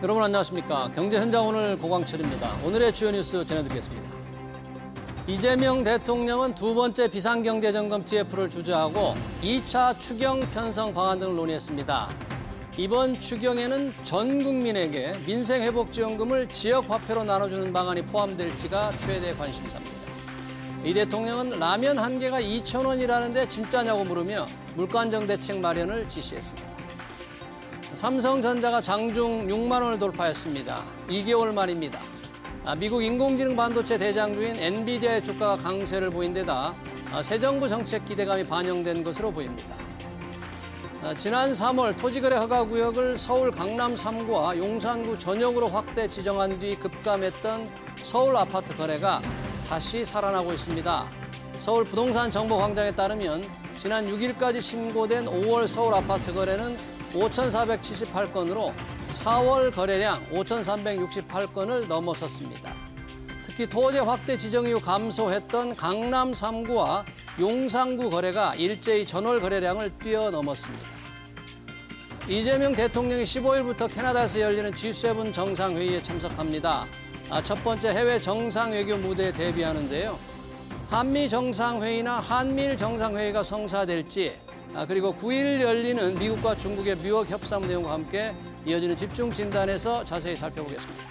여러분 안녕하십니까. 경제현장 오늘 고광철입니다. 오늘의 주요 뉴스 전해드리겠습니다. 이재명 대통령은 두 번째 비상경제점검 TF를 주재하고 2차 추경 편성 방안 등을 논의했습니다. 이번 추경에는 전 국민에게 민생회복지원금을 지역화폐로 나눠주는 방안이 포함될지가 최대 관심사입니다. 이 대통령은 라면 한 개가 2,000원이라는데 진짜냐고 물으며 물가안정 대책 마련을 지시했습니다. 삼성전자가 장중 6만 원을 돌파했습니다. 2개월 만입니다. 미국 인공지능 반도체 대장주인 엔비디아의 주가가 강세를 보인 데다 새 정부 정책 기대감이 반영된 것으로 보입니다. 지난 3월 토지거래 허가구역을 서울 강남 3구와 용산구 전역으로 확대 지정한 뒤 급감했던 서울 아파트 거래가 다시 살아나고 있습니다. 서울 부동산 정보광장에 따르면 지난 6일까지 신고된 5월 서울 아파트 거래는 5,478건으로 4월 거래량 5,368건을 넘어섰습니다. 특히 토지 확대 지정 이후 감소했던 강남 3구와 용산구 거래가 일제히 전월 거래량을 뛰어넘었습니다. 이재명 대통령이 15일부터 캐나다에서 열리는 G7 정상회의에 참석합니다. 첫 번째 해외 정상외교 무대에 대비하는데요. 한미 정상회의나 한미일 정상회의가 성사될지, 그리고 9일 열리는 미국과 중국의 뮤억 협상 내용과 함께 이어지는 집중 진단에서 자세히 살펴보겠습니다.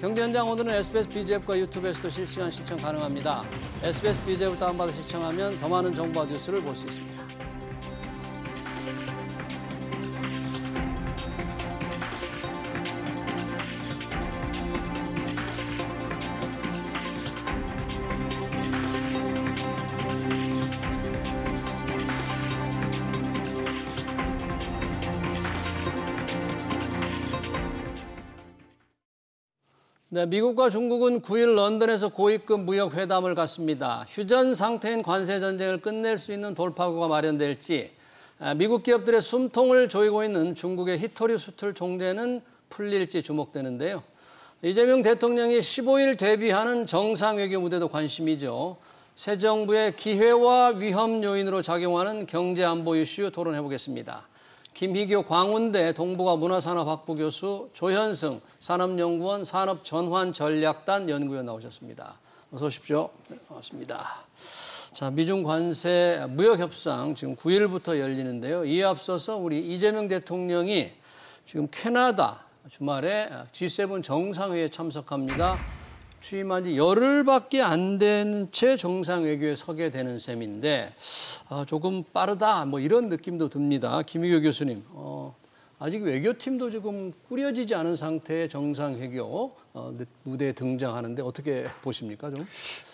경제현장 오늘은 SBS BGF과 유튜브에서도 실시간 시청 가능합니다. SBS BGF를 다운받아 시청하면 더 많은 정보와 뉴스를 볼 수 있습니다. 네, 미국과 중국은 9일 런던에서 고위급 무역 회담을 갖습니다. 휴전 상태인 관세 전쟁을 끝낼 수 있는 돌파구가 마련될지, 미국 기업들의 숨통을 조이고 있는 중국의 히토리 수출 종제는 풀릴지 주목되는데요. 이재명 대통령이 15일 데뷔하는 정상외교 무대도 관심이죠. 새 정부의 기회와 위험 요인으로 작용하는 경제안보 이슈 토론해 보겠습니다. 김희교 광운대 동북아 문화산업학부 교수, 조현승 산업연구원 산업전환전략단 연구위원 나오셨습니다. 어서 오십시오. 네, 반갑습니다. 자, 미중 관세 무역협상 지금 9일부터 열리는데요. 이에 앞서서 우리 이재명 대통령이 지금 캐나다 주말에 G7 정상회의에 참석합니다. 취임한 지 열흘밖에 안 된 채 정상외교에 서게 되는 셈인데 조금 빠르다 뭐 이런 느낌도 듭니다. 김희교 교수님, 아직 외교팀도 지금 꾸려지지 않은 상태의 정상외교 무대에 등장하는데 어떻게 보십니까? 좀?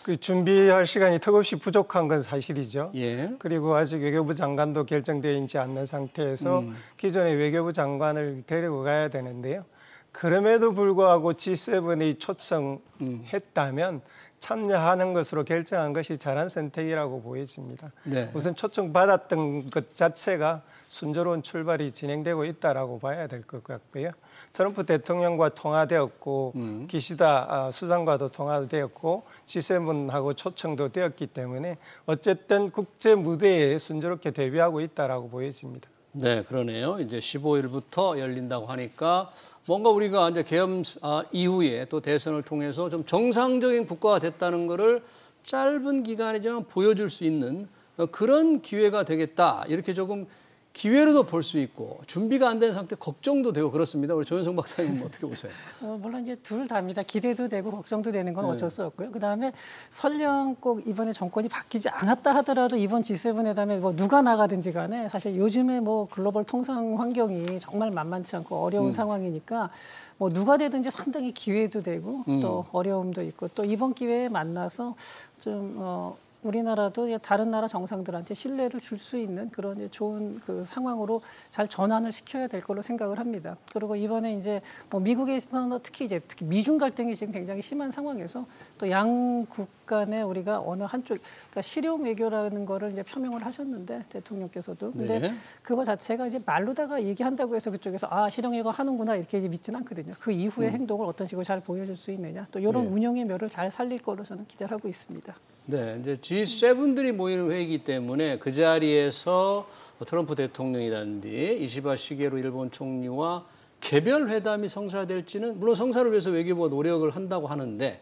그 준비할 시간이 턱없이 부족한 건 사실이죠. 예. 그리고 아직 외교부 장관도 결정되어 있지 않는 상태에서 기존의 외교부 장관을 데리고 가야 되는데요. 그럼에도 불구하고 G7이 초청했다면 참여하는 것으로 결정한 것이 잘한 선택이라고 보여집니다. 네. 우선 초청받았던 것 자체가 순조로운 출발이 진행되고 있다라고 봐야 될 것 같고요. 트럼프 대통령과 통화되었고 기시다 수장과도 통화되었고 G7하고 초청도 되었기 때문에 어쨌든 국제 무대에 순조롭게 데뷔하고 있다라고 보여집니다. 네, 그러네요. 이제 15일부터 열린다고 하니까 뭔가 우리가 이제 계엄 이후에 또 대선을 통해서 좀 정상적인 국가가 됐다는 것을 짧은 기간이지만 보여줄 수 있는 그런 기회가 되겠다. 이렇게 조금 기회로도 볼 수 있고 준비가 안 된 상태 걱정도 되고 그렇습니다. 우리 조현성 박사님은 어떻게 보세요? 물론 이제 둘 다입니다. 기대도 되고 걱정도 되는 건 어쩔 수 없고요. 그다음에 설령 꼭 이번에 정권이 바뀌지 않았다 하더라도 이번 G7 회담에 뭐 누가 나가든지 간에 사실 요즘에 뭐 글로벌 통상 환경이 정말 만만치 않고 어려운 상황이니까 뭐 누가 되든지 상당히 기회도 되고 또 어려움도 있고 또 이번 기회에 만나서 좀 우리나라도 다른 나라 정상들한테 신뢰를 줄 수 있는 그런 좋은 그 상황으로 잘 전환을 시켜야 될 걸로 생각을 합니다. 그리고 이번에 이제 뭐 미국에서는 특히 미중 갈등이 지금 굉장히 심한 상황에서 또 양국 간에 우리가 어느 한쪽, 그러니까 실용 외교라는 거를 이제 표명을 하셨는데 대통령께서도 근데 네. 그거 자체가 이제 말로다가 얘기한다고 해서 그쪽에서 실용 외교 하는구나 이렇게 이제 믿지는 않거든요. 그 이후의 행동을 어떤 식으로 잘 보여줄 수 있느냐 또 이런 운영의 묘를 잘 살릴 거로 저는 기대를 하고 있습니다. 네, 이제 G7들이 모이는 회의이기 때문에 그 자리에서 트럼프 대통령이라든지 이시바 시게루 일본 총리와 개별 회담이 성사될지는 물론 성사를 위해서 외교부가 노력을 한다고 하는데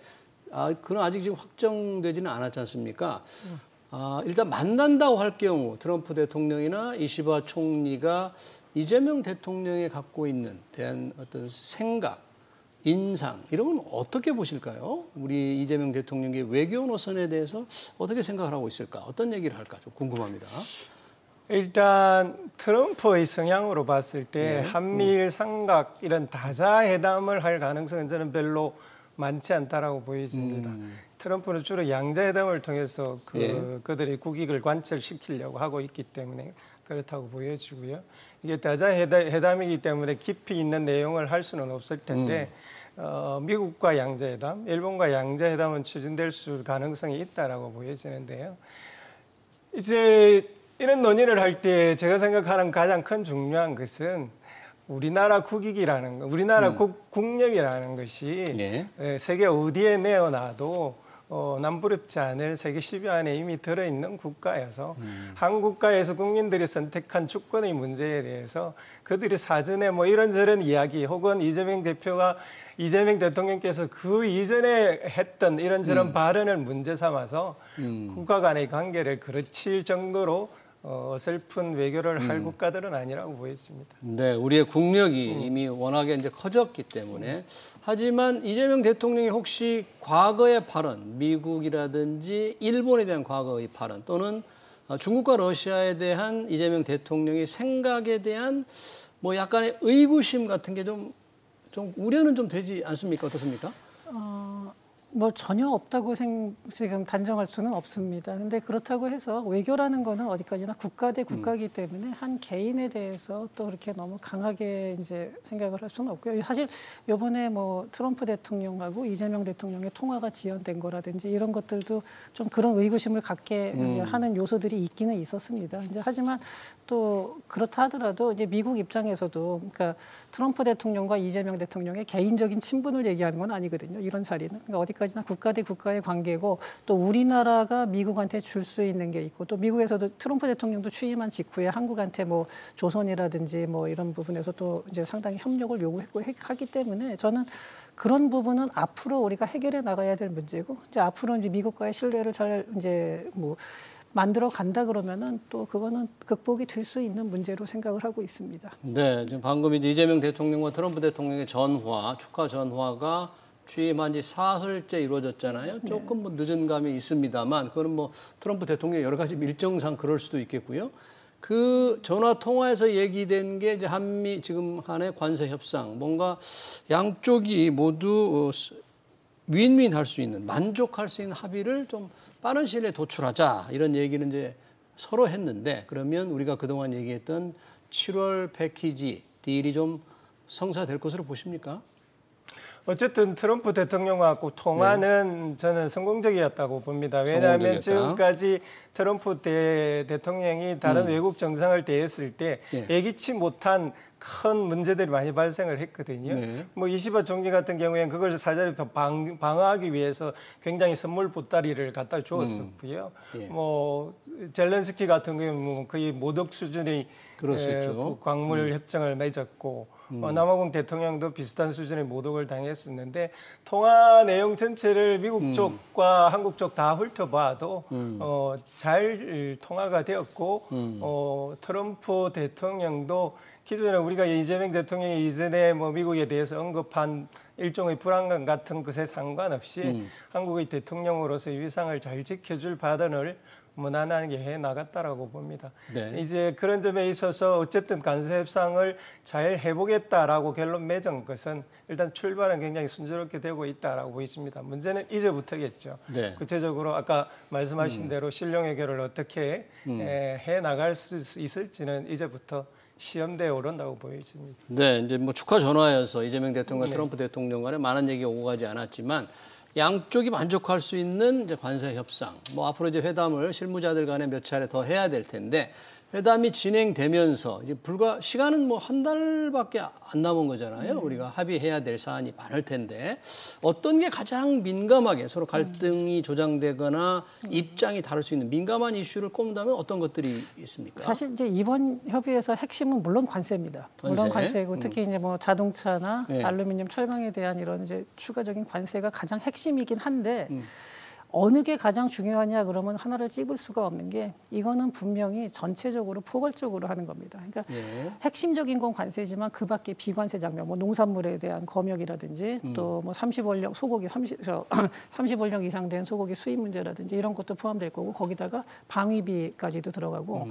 그건 아직 지금 확정되지는 않았지 않습니까? 일단 만난다고 할 경우 트럼프 대통령이나 이시바 총리가 이재명 대통령이 갖고 있는 대한 어떤 생각, 인상 이런 건 어떻게 보실까요? 우리 이재명 대통령의 외교 노선에 대해서 어떻게 생각을 하고 있을까? 어떤 얘기를 할까? 좀 궁금합니다. 일단 트럼프의 성향으로 봤을 때 네. 한미일 삼각 이런 다자회담을 할 가능성은 저는 별로 많지 않다라고 보여집니다. 트럼프는 주로 양자회담을 통해서 그들의 국익을 관철시키려고 하고 있기 때문에 그렇다고 보여지고요. 이게 다자회담이기 때문에 깊이 있는 내용을 할 수는 없을 텐데 미국과 양자회담, 일본과 양자회담은 추진될 가능성이 있다라고 보여지는데요. 이제 이런 논의를 할 때 제가 생각하는 가장 큰 중요한 것은 우리나라 국익이라는 거, 우리나라 국력이라는 것이 세계 어디에 내어놔도 남부럽지 않을 세계 10위 안에 이미 들어있는 국가여서 한 국가에서 국민들이 선택한 주권의 문제에 대해서 그들이 사전에 뭐 이런저런 이야기 혹은 이재명 대통령께서 그 이전에 했던 이런저런 발언을 문제 삼아서 국가 간의 관계를 그르칠 정도로 어설픈 외교를 할 국가들은 아니라고 보여집니다. 네, 우리의 국력이 이미 워낙에 이제 커졌기 때문에 하지만 이재명 대통령이 혹시 과거의 발언, 미국이라든지 일본에 대한 과거의 발언 또는 중국과 러시아에 대한 이재명 대통령의 생각에 대한 뭐 약간의 의구심 같은 게 좀 우려는 좀 되지 않습니까? 어떻습니까? 뭐 전혀 없다고 지금 단정할 수는 없습니다. 근데 그렇다고 해서 외교라는 거는 어디까지나 국가 대 국가이기 때문에 한 개인에 대해서 또 그렇게 너무 강하게 이제 생각을 할 수는 없고요. 사실 이번에 뭐 트럼프 대통령하고 이재명 대통령의 통화가 지연된 거라든지 이런 것들도 좀 그런 의구심을 갖게 하는 요소들이 있기는 있었습니다. 이제 하지만 또 그렇다 하더라도 이제 미국 입장에서도 그러니까 트럼프 대통령과 이재명 대통령의 개인적인 친분을 얘기하는 건 아니거든요. 이런 자리는. 그러니까 어디까지나 국가 대 국가의 관계고 또 우리나라가 미국한테 줄 수 있는 게 있고 또 미국에서도 트럼프 대통령도 취임한 직후에 한국한테 뭐 조선이라든지 뭐 이런 부분에서 또 이제 상당히 협력을 요구했고 하기 때문에 저는 그런 부분은 앞으로 우리가 해결해 나가야 될 문제고 이제 앞으로 이제 미국과의 신뢰를 잘 이제 뭐 만들어 간다 그러면은 또 그거는 극복이 될 수 있는 문제로 생각을 하고 있습니다. 네, 지금 방금 이제 이재명 대통령과 트럼프 대통령의 전화, 축하 전화가 취임한 지 사흘째 이루어졌잖아요. 조금 뭐 늦은 감이 있습니다만 그거는 뭐 트럼프 대통령 여러 가지 일정상 그럴 수도 있겠고요. 그 전화 통화에서 얘기된 게 이제 한미 지금 한의 관세 협상, 뭔가 양쪽이 모두 윈윈할 수 있는, 만족할 수 있는 합의를 좀 빠른 시일 내에 도출하자 이런 얘기는 이제 서로 했는데 그러면 우리가 그동안 얘기했던 7월 패키지 딜이 좀 성사될 것으로 보십니까? 어쨌든 트럼프 대통령하고 통화는 저는 성공적이었다고 봅니다. 왜냐하면 지금까지 트럼프 대통령이 다른 외국 정상을 대했을 때 예기치 못한 큰 문제들이 많이 발생을 했거든요. 뭐 이시바 총리 같은 경우에는 그걸 사전에 방어하기 위해서 굉장히 선물 보따리를 갖다 주었었고요. 뭐 젤렌스키 같은 경우는 뭐 거의 모독 수준의 광물 협정을 맺었고 남아공 대통령도 비슷한 수준의 모독을 당했었는데 통화 내용 전체를 미국 쪽과 한국 쪽 다 훑어봐도 잘 통화가 되었고 트럼프 대통령도 기존에 우리가 이재명 대통령이 이전에 뭐 미국에 대해서 언급한 일종의 불안감 같은 것에 상관없이 한국의 대통령으로서의 위상을 잘 지켜줄 발언을 무난하게 해 나갔다라고 봅니다. 이제 그런 점에 있어서 어쨌든 관세 협상을 잘 해보겠다라고 결론 맺은 것은 일단 출발은 굉장히 순조롭게 되고 있다라고 보입니다. 문제는 이제부터겠죠. 구체적으로 아까 말씀하신 대로 실용 해결을 어떻게 해 나갈 수 있을지는 이제부터 시험대에 오른다고 보여집니다. 네, 이제 뭐 축하 전화여서 이재명 대통령과 트럼프 대통령 간에 많은 얘기가 오고 가지 않았지만 양쪽이 만족할 수 있는 이제 관세 협상, 뭐 앞으로 이제 회담을 실무자들 간에 몇 차례 더 해야 될 텐데 회담이 진행되면서 이제 불과 시간은 뭐 한 달밖에 안 남은 거잖아요. 우리가 합의해야 될 사안이 많을 텐데 어떤 게 가장 민감하게 서로 갈등이 조장되거나 입장이 다를 수 있는 민감한 이슈를 꼽는다면 어떤 것들이 있습니까? 사실 이제 이번 협의에서 핵심은 물론 관세입니다. 물론 관세고 특히 이제 뭐 자동차나 네. 알루미늄, 철강에 대한 이런 이제 추가적인 관세가 가장 핵심이긴 한데 어느 게 가장 중요하냐 그러면 하나를 찝을 수가 없는 게 이거는 분명히 전체적으로 포괄적으로 하는 겁니다. 그러니까 예. 핵심적인 건 관세지만 그 밖에 비관세 장벽, 뭐 농산물에 대한 검역이라든지 또 뭐 30원령 소고기 30원령 이상 된 소고기 수입 문제라든지 이런 것도 포함될 거고 거기다가 방위비까지도 들어가고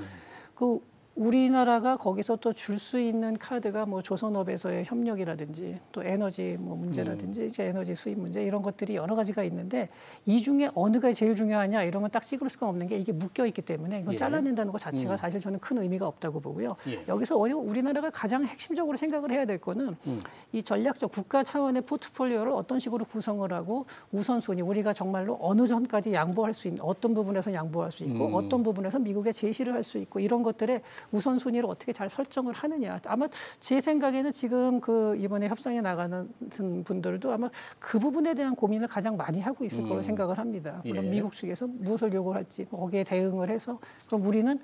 그 우리나라가 거기서 또 줄 수 있는 카드가 뭐 조선업에서의 협력이라든지 또 에너지 뭐 문제라든지 이제 에너지 수입 문제 이런 것들이 여러 가지가 있는데 이 중에 어느가 제일 중요하냐 이러면 딱 찍을 수가 없는 게 이게 묶여 있기 때문에 이걸 예. 잘라낸다는 것 자체가 사실 저는 큰 의미가 없다고 보고요. 예. 여기서 우리나라가 가장 핵심적으로 생각을 해야 될 거는 이 전략적 국가 차원의 포트폴리오를 어떤 식으로 구성을 하고 우선순위 우리가 정말로 어느 전까지 양보할 수 있는 어떤 부분에서 양보할 수 있고 어떤 부분에서 미국에 제시를 할 수 있고 이런 것들의 우선순위를 어떻게 잘 설정을 하느냐. 아마 제 생각에는 지금 그 이번에 협상에 나가는 분들도 아마 그 부분에 대한 고민을 가장 많이 하고 있을 거로 생각을 합니다. 그럼 예. 미국 측에서 무엇을 요구할지 거기에 대응을 해서 그럼 우리는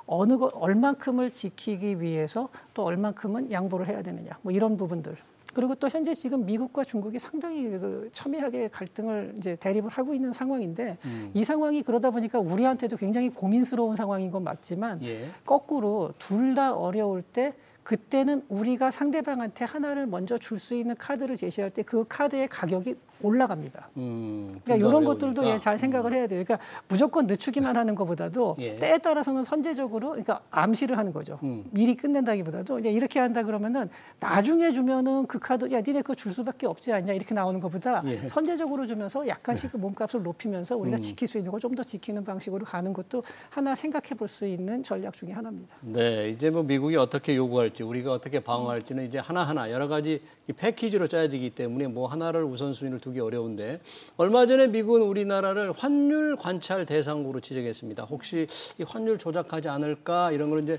얼만큼을 지키기 위해서 또 얼만큼은 양보를 해야 되느냐. 뭐 이런 부분들. 그리고 또 현재 지금 미국과 중국이 상당히 그 첨예하게 갈등을 이제 대립을 하고 있는 상황인데 이 상황이 그러다 보니까 우리한테도 굉장히 고민스러운 상황인 건 맞지만 예. 거꾸로 둘 다 어려울 때 그때는 우리가 상대방한테 하나를 먼저 줄 수 있는 카드를 제시할 때 그 카드의 가격이 올라갑니다. 그러니까 이런 것들도 예, 잘 생각을 해야 돼요. 그러니까 무조건 늦추기만 하는 것보다도 예. 때에 따라서는 선제적으로 그러니까 암시를 하는 거죠. 미리 끝낸다기보다도 이제 이렇게 한다 그러면은 나중에 주면은 그 카드 야 니네 그거 줄 수밖에 없지 않냐 이렇게 나오는 것보다 예. 선제적으로 주면서 약간씩 그 몸값을 높이면서 우리가 지킬 수 있는 걸 좀 더 지키는 방식으로 가는 것도 하나 생각해 볼 수 있는 전략 중에 하나입니다. 네, 이제 뭐 미국이 어떻게 요구할지 우리가 어떻게 방어할지는 이제 하나하나 여러 가지 이 패키지로 짜여지기 때문에 뭐 하나를 우선순위를 두기 어려운데 얼마 전에 미국은 우리나라를 환율 관찰 대상국으로 지정했습니다. 혹시 이 환율 조작하지 않을까 이런 걸 이제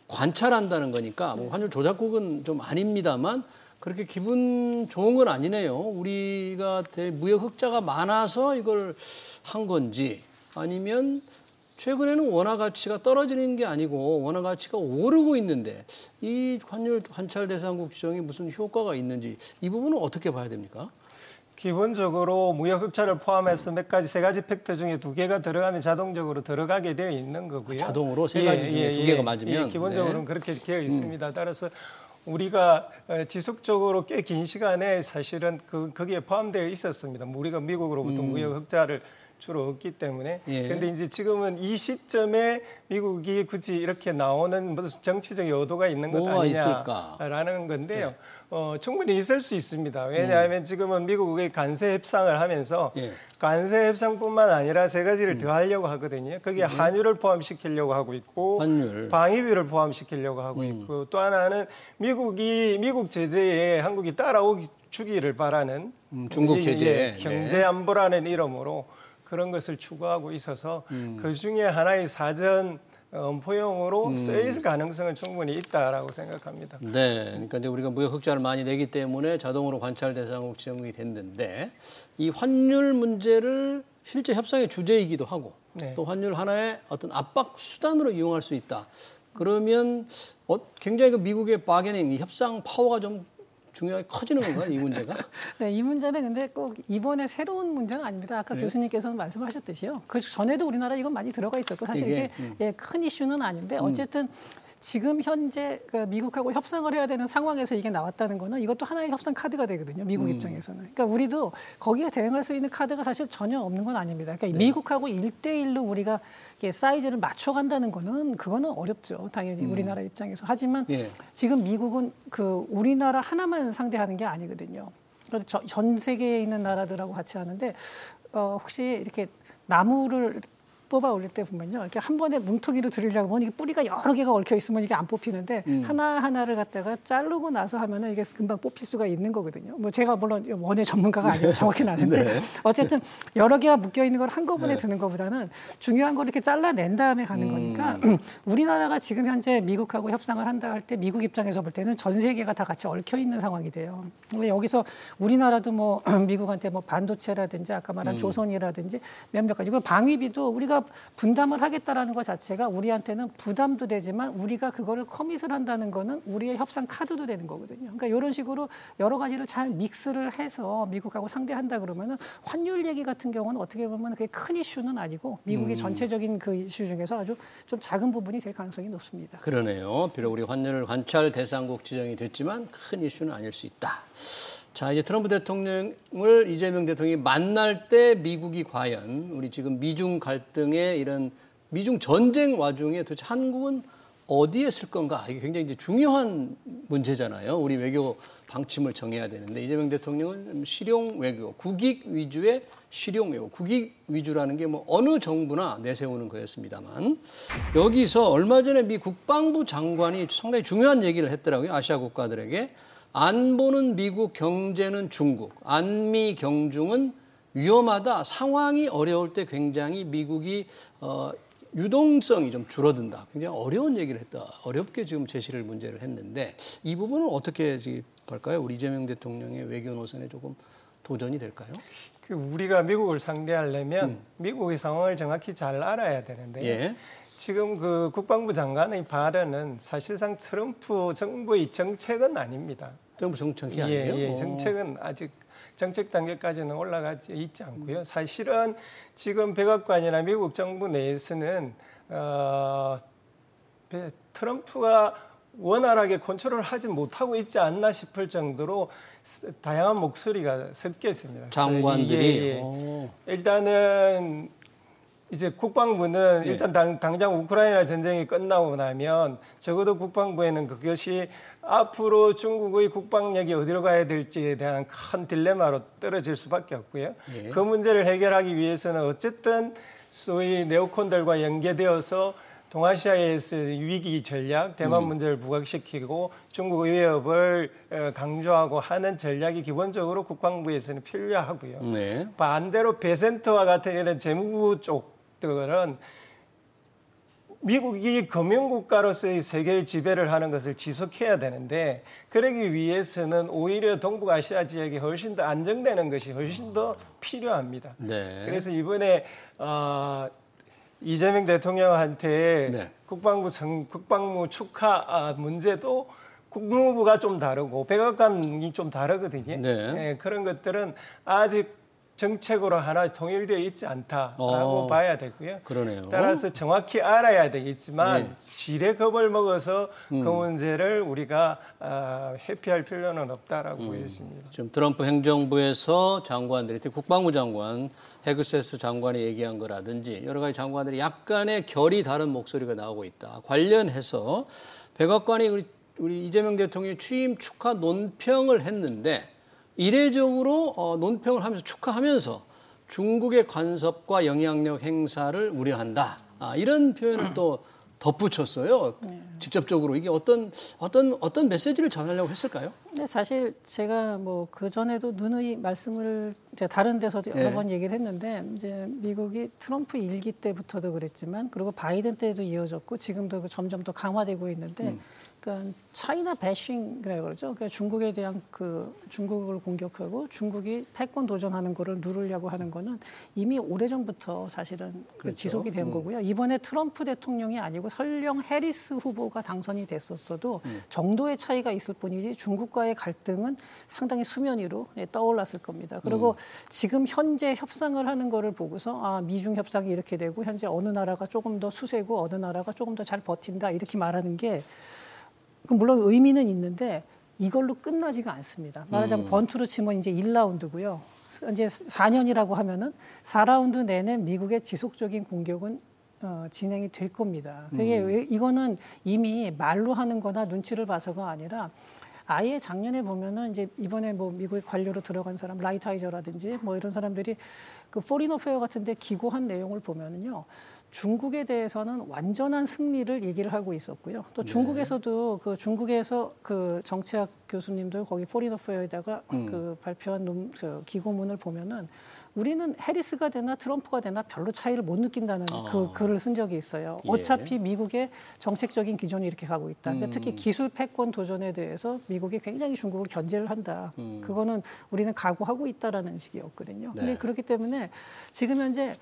관찰한다는 거니까 뭐 환율 조작국은 좀 아닙니다만 그렇게 기분 좋은 건 아니네요. 우리가 무역 흑자가 많아서 이걸 한 건지 아니면 최근에는 원화 가치가 떨어지는 게 아니고 원화 가치가 오르고 있는데 이 환율 관찰 대상국 지정이 무슨 효과가 있는지 이 부분은 어떻게 봐야 됩니까? 기본적으로 무역 흑자를 포함해서 세 가지 팩터 중에 2개가 들어가면 자동적으로 들어가게 되어 있는 거고요. 자동으로 3가지 중에 2개가 맞으면? 기본적으로는 그렇게 되어 있습니다. 따라서 우리가 지속적으로 꽤 긴 시간에 사실은 거기에 포함되어 있었습니다. 우리가 미국으로부터 무역 흑자를 주로 얻기 때문에. 그런데 이제 지금은 이 시점에 미국이 굳이 이렇게 나오는 무슨 정치적 의도가 있는 것 아니냐라는 건데요. 충분히 있을 수 있습니다. 왜냐하면 지금은 미국의 관세 협상을 하면서 관세 협상뿐만 아니라 3가지를 더 하려고 하거든요. 거기에 환율을 포함시키려고 하고 있고 방위비를 포함시키려고 하고 있고 또 하나는 미국 제재에 한국이 따라오기를 바라는 중국 제재 경제 안보라는 이름으로 그런 것을 추구하고 있어서 그 중에 하나의 사전 포용으로 쓰일 가능성은 충분히 있다라고 생각합니다. 네, 그러니까 이제 우리가 무역 흑자를 많이 내기 때문에 자동으로 관찰 대상국 지정이 됐는데 이 환율 문제를 실제 협상의 주제이기도 하고 또 환율 하나의 어떤 압박 수단으로 이용할 수 있다. 그러면 굉장히 그 미국의 바게닝, 이 협상 파워가 좀 중요하게 커지는 건가요, 이 문제가? 네, 이 문제는 근데 꼭 이번에 새로운 문제는 아닙니다. 아까 교수님께서는 말씀하셨듯이요. 그 전에도 우리나라 이건 많이 들어가 있었고 사실 이게 큰 이슈는 아닌데 어쨌든 지금 현재 미국하고 협상을 해야 되는 상황에서 이게 나왔다는 거는 이것도 하나의 협상 카드가 되거든요. 미국 입장에서는. 그러니까 우리도 거기에 대응할 수 있는 카드가 사실 전혀 없는 건 아닙니다. 그러니까 미국하고 1대1로 우리가 사이즈를 맞춰간다는 거는 그거는 어렵죠. 당연히 우리나라 입장에서. 하지만 지금 미국은 우리나라 하나만 상대하는 게 아니거든요. 그래서 전 세계에 있는 나라들하고 같이 하는데 혹시 이렇게 나무를 뽑아 올릴 때 보면요. 이렇게 한 번에 뭉텅이로 들이려고 보면 이게 뿌리가 여러 개가 얽혀 있으면 이게 안 뽑히는데 하나하나를 갖다가 자르고 나서 하면은 이게 금방 뽑힐 수가 있는 거거든요. 뭐 제가 물론 원예 전문가가 아니라 정확히는 아는데 네. 어쨌든 여러 개가 묶여 있는 걸 한꺼번에 드는 것보다는 중요한 걸 이렇게 잘라낸 다음에 가는 거니까 우리나라가 지금 현재 미국하고 협상을 한다 할 때 미국 입장에서 볼 때는 전 세계가 다 같이 얽혀 있는 상황이 돼요. 여기서 우리나라도 뭐 미국한테 뭐 반도체라든지 아까 말한 조선이라든지 몇몇 가지 그 방위비도 우리가 분담을 하겠다라는 것 자체가 우리한테는 부담도 되지만 우리가 그거를 커밋을 한다는 거는 우리의 협상 카드도 되는 거거든요. 그러니까 이런 식으로 여러 가지를 잘 믹스를 해서 미국하고 상대한다 그러면은 환율 얘기 같은 경우는 어떻게 보면 그게 큰 이슈는 아니고 미국의 전체적인 그 이슈 중에서 아주 좀 작은 부분이 될 가능성이 높습니다. 그러네요. 비록 우리 환율을 관찰 대상국 지정이 됐지만 큰 이슈는 아닐 수 있다. 자, 이제 트럼프 대통령을 이재명 대통령이 만날 때 미국이 과연 우리 지금 미중 갈등의 이런 미중 전쟁 와중에 도대체 한국은 어디에 쓸 건가? 이게 굉장히 이제 중요한 문제잖아요. 우리 외교 방침을 정해야 되는데 이재명 대통령은 실용 외교, 국익 위주의 실용 외교, 국익 위주라는 게 뭐 어느 정부나 내세우는 거였습니다만 여기서 얼마 전에 미 국방부 장관이 상당히 중요한 얘기를 했더라고요. 아시아 국가들에게. 안보는 미국, 경제는 중국, 안미 경중은 위험하다. 상황이 어려울 때 굉장히 미국이 유동성이 좀 줄어든다. 굉장히 어려운 얘기를 했다. 어렵게 지금 제시를 문제를 했는데 이 부분은 어떻게 볼까요? 우리 이재명 대통령의 외교 노선에 조금 도전이 될까요? 우리가 미국을 상대하려면 미국의 상황을 정확히 잘 알아야 되는데요. 예. 지금 그 국방부 장관의 발언은 사실상 트럼프 정부의 정책은 아닙니다. 정부 정책이 아니에요? 예, 정책은 아직 정책 단계까지는 올라가지 있지 않고요. 사실은 지금 백악관이나 미국 정부 내에서는 트럼프가 원활하게 컨트롤을 하지 못하고 있지 않나 싶을 정도로 다양한 목소리가 섞여 있습니다. 장관들이 일단은 이제 국방부는 예. 일단 당장 우크라이나 전쟁이 끝나고 나면 적어도 국방부에는 그것이 앞으로 중국의 국방력이 어디로 가야 될지에 대한 큰 딜레마로 떨어질 수밖에 없고요. 예. 그 문제를 해결하기 위해서는 어쨌든 소위 네오콘들과 연계되어서 동아시아에서 위기 전략, 대만 문제를 부각시키고 중국 위협을 강조하고 하는 전략이 기본적으로 국방부에서는 필요하고요. 네. 반대로 베센트와 같은 이런 재무부 쪽들은 미국이 금융국가로서의 세계를 지배를 하는 것을 지속해야 되는데 그러기 위해서는 오히려 동북아시아 지역이 훨씬 더 안정되는 것이 훨씬 더 필요합니다. 네. 그래서 이번에 이재명 대통령한테 네. 국방부 축하 문제도 국무부가 좀 다르고 백악관이 좀 다르거든요. 네. 네, 그런 것들은 아직 정책으로 하나 통일되어 있지 않다라고 봐야 되고요. 그러네요. 따라서 정확히 알아야 되겠지만 네. 지레 겁을 먹어서 그 문제를 우리가 회피할 필요는 없다라고 보여집니다. 지금 트럼프 행정부에서 장관들이 특히 국방부 장관, 헤그세스 장관이 얘기한 거라든지 여러 가지 장관들이 약간의 결이 다른 목소리가 나오고 있다. 관련해서 백악관이 우리 이재명 대통령의 취임 축하 논평을 했는데 이례적으로 논평을 하면서 축하하면서 중국의 간섭과 영향력 행사를 우려한다. 이런 표현을 또 덧붙였어요. 직접적으로 이게 어떤 메시지를 전하려고 했을까요? 네, 사실 제가 뭐 그 전에도 누누이 말씀을 이제 다른 데서도 여러 번 얘기를 했는데 이제 미국이 트럼프 일기 때부터도 그랬지만 그리고 바이든 때도 이어졌고 지금도 점점 더 강화되고 있는데. 그러니까 차이나 배싱 그러죠. 그러니까 중국에 대한 중국을 공격하고 중국이 패권 도전하는 거를 누르려고 하는 거는 이미 오래전부터 사실은 그렇죠. 지속이 된 거고요. 이번에 트럼프 대통령이 아니고 설령 해리스 후보가 당선이 됐었어도 정도의 차이가 있을 뿐이지 중국과의 갈등은 상당히 수면 위로 떠올랐을 겁니다. 그리고 지금 현재 협상을 하는 거를 보고서 미중 협상이 이렇게 되고 현재 어느 나라가 조금 더 수세고 어느 나라가 조금 더 잘 버틴다 이렇게 말하는 게 물론 의미는 있는데 이걸로 끝나지가 않습니다. 말하자면 번투로 치면 이제 1라운드고요. 이제 4년이라고 하면은 4라운드 내내 미국의 지속적인 공격은 진행이 될 겁니다. 그게 이거는 이미 말로 하는 거나 눈치를 봐서가 아니라 아예 작년에 보면은 이제 이번에 뭐 미국의 관료로 들어간 사람 라이트하이저라든지 뭐 이런 사람들이 그 포린 어페어 같은 데 기고한 내용을 보면은요. 중국에 대해서는 완전한 승리를 얘기를 하고 있었고요. 또 중국에서도 그 중국에서 그 정치학 교수님들 거기 포린 어페어에다가 그 발표한 기고문을 보면은 우리는 해리스가 되나 트럼프가 되나 별로 차이를 못 느낀다는 그 글을 쓴 적이 있어요. 예. 어차피 미국의 정책적인 기존이 이렇게 가고 있다. 그러니까 특히 기술 패권 도전에 대해서 미국이 굉장히 중국을 견제를 한다. 그거는 우리는 각오하고 있다라는 식이었거든요. 네. 근데 그렇기 때문에 지금 현재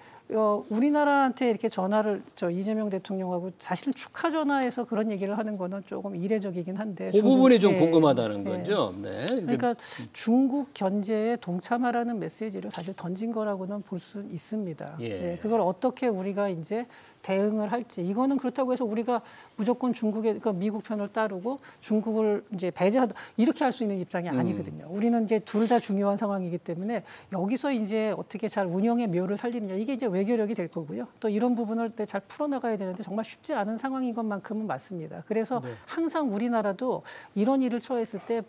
우리나라한테 이렇게 전화를 이재명 대통령하고 사실은 축하 전화에서 그런 얘기를 하는 거는 조금 이례적이긴 한데 그 부분이 좀 궁금하다는 거죠. 네. 그러니까 중국 견제에 동참하라는 메시지를 사실 던진 거라고는 볼 수 있습니다. 예. 네, 그걸 어떻게 우리가 이제 대응을 할지 이거는 그렇다고 해서 우리가 무조건 그러니까 미국 편을 따르고 중국을 이제 배제하다 이렇게 할 수 있는 입장이 아니거든요. 우리는 이제 둘 다 중요한 상황이기 때문에 여기서 이제 어떻게 잘 운영의 묘를 살리느냐 이게 이제 외교력이 될 거고요. 또 이런 부분을 잘 풀어나가야 되는데 정말 쉽지 않은 상황인 것만큼은 맞습니다. 그래서 항상 우리나라도 이런 일을 처했을 때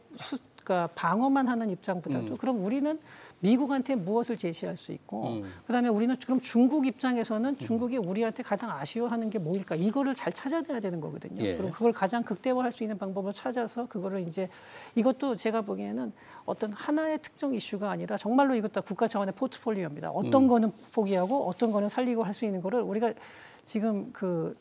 그러니까 방어만 하는 입장보다도 그럼 우리는 미국한테 무엇을 제시할 수 있고 그다음에 우리는 그럼 중국 입장에서는 중국이 우리한테 가장 아쉬워하는 게 뭐일까 이거를 잘 찾아내야 되는 거거든요. 예. 그리고 그걸 가장 극대화할 수 있는 방법을 찾아서 그거를 이제 이것도 제가 보기에는 어떤 하나의 특정 이슈가 아니라 정말로 이것도 국가 차원의 포트폴리오입니다. 어떤 거는 포기하고 어떤 거는 살리고 할 수 있는 거를 우리가 지금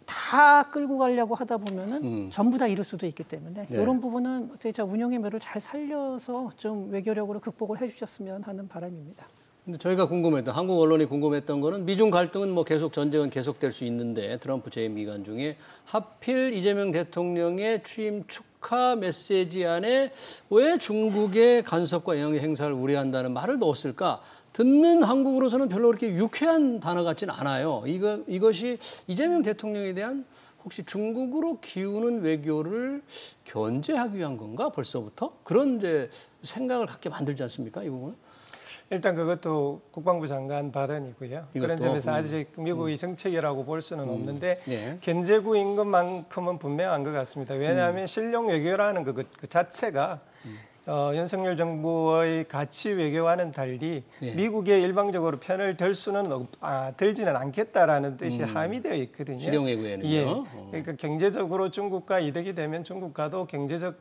다 끌고 가려고 하다 보면은 전부 다 잃을 수도 있기 때문에 네. 이런 부분은 어떻게 운영의 묘를 잘 살려서 좀 외교력으로 극복을 해주셨으면 하는 바람입니다. 근데 저희가 궁금했던 한국 언론이 궁금했던 거는 미중 갈등은 뭐 계속 전쟁은 계속될 수 있는데 트럼프 재임 기간 중에 하필 이재명 대통령의 취임 축하 메시지 안에 왜 중국의 간섭과 영향 행사를 우려한다는 말을 넣었을까? 듣는 한국으로서는 별로 그렇게 유쾌한 단어 같지는 않아요. 이것이 이재명 대통령에 대한 혹시 중국으로 기우는 외교를 견제하기 위한 건가 벌써부터? 그런 이제 생각을 갖게 만들지 않습니까? 이 부분은? 일단 그것도 국방부 장관 발언이고요. 그런 점에서 아직 미국의 정책이라고 볼 수는 없는데 예. 견제구인 것만큼은 분명한 것 같습니다. 왜냐하면 실용 외교라는 그 자체가 윤석열 정부의 가치 외교와는 달리 예. 미국에 일방적으로 편을 들지는 않겠다라는 뜻이 함의되어 있거든요. 실용 외교에는요. 예. 그러니까 경제적으로 중국과 이득이 되면 중국과도 경제적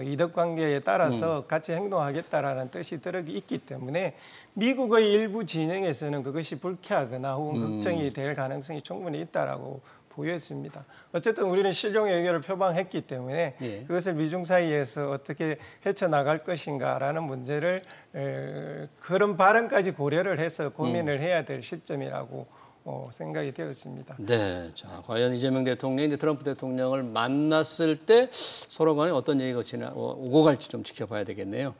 이득 관계에 따라서 같이 행동하겠다라는 뜻이 들어있기 때문에 미국의 일부 진영에서는 그것이 불쾌하거나 혹은 걱정이 될 가능성이 충분히 있다라고 보여집니다. 어쨌든 우리는 실용 외교를 표방했기 때문에 예. 그것을 미중 사이에서 어떻게 헤쳐나갈 것인가라는 문제를 그런 발언까지 고려를 해서 고민을 해야 될 시점이라고 생각이 되었습니다. 네, 자 과연 이재명 대통령이 이제 트럼프 대통령을 만났을 때 서로 간에 어떤 얘기가 오고 갈지 좀 지켜봐야 되겠네요.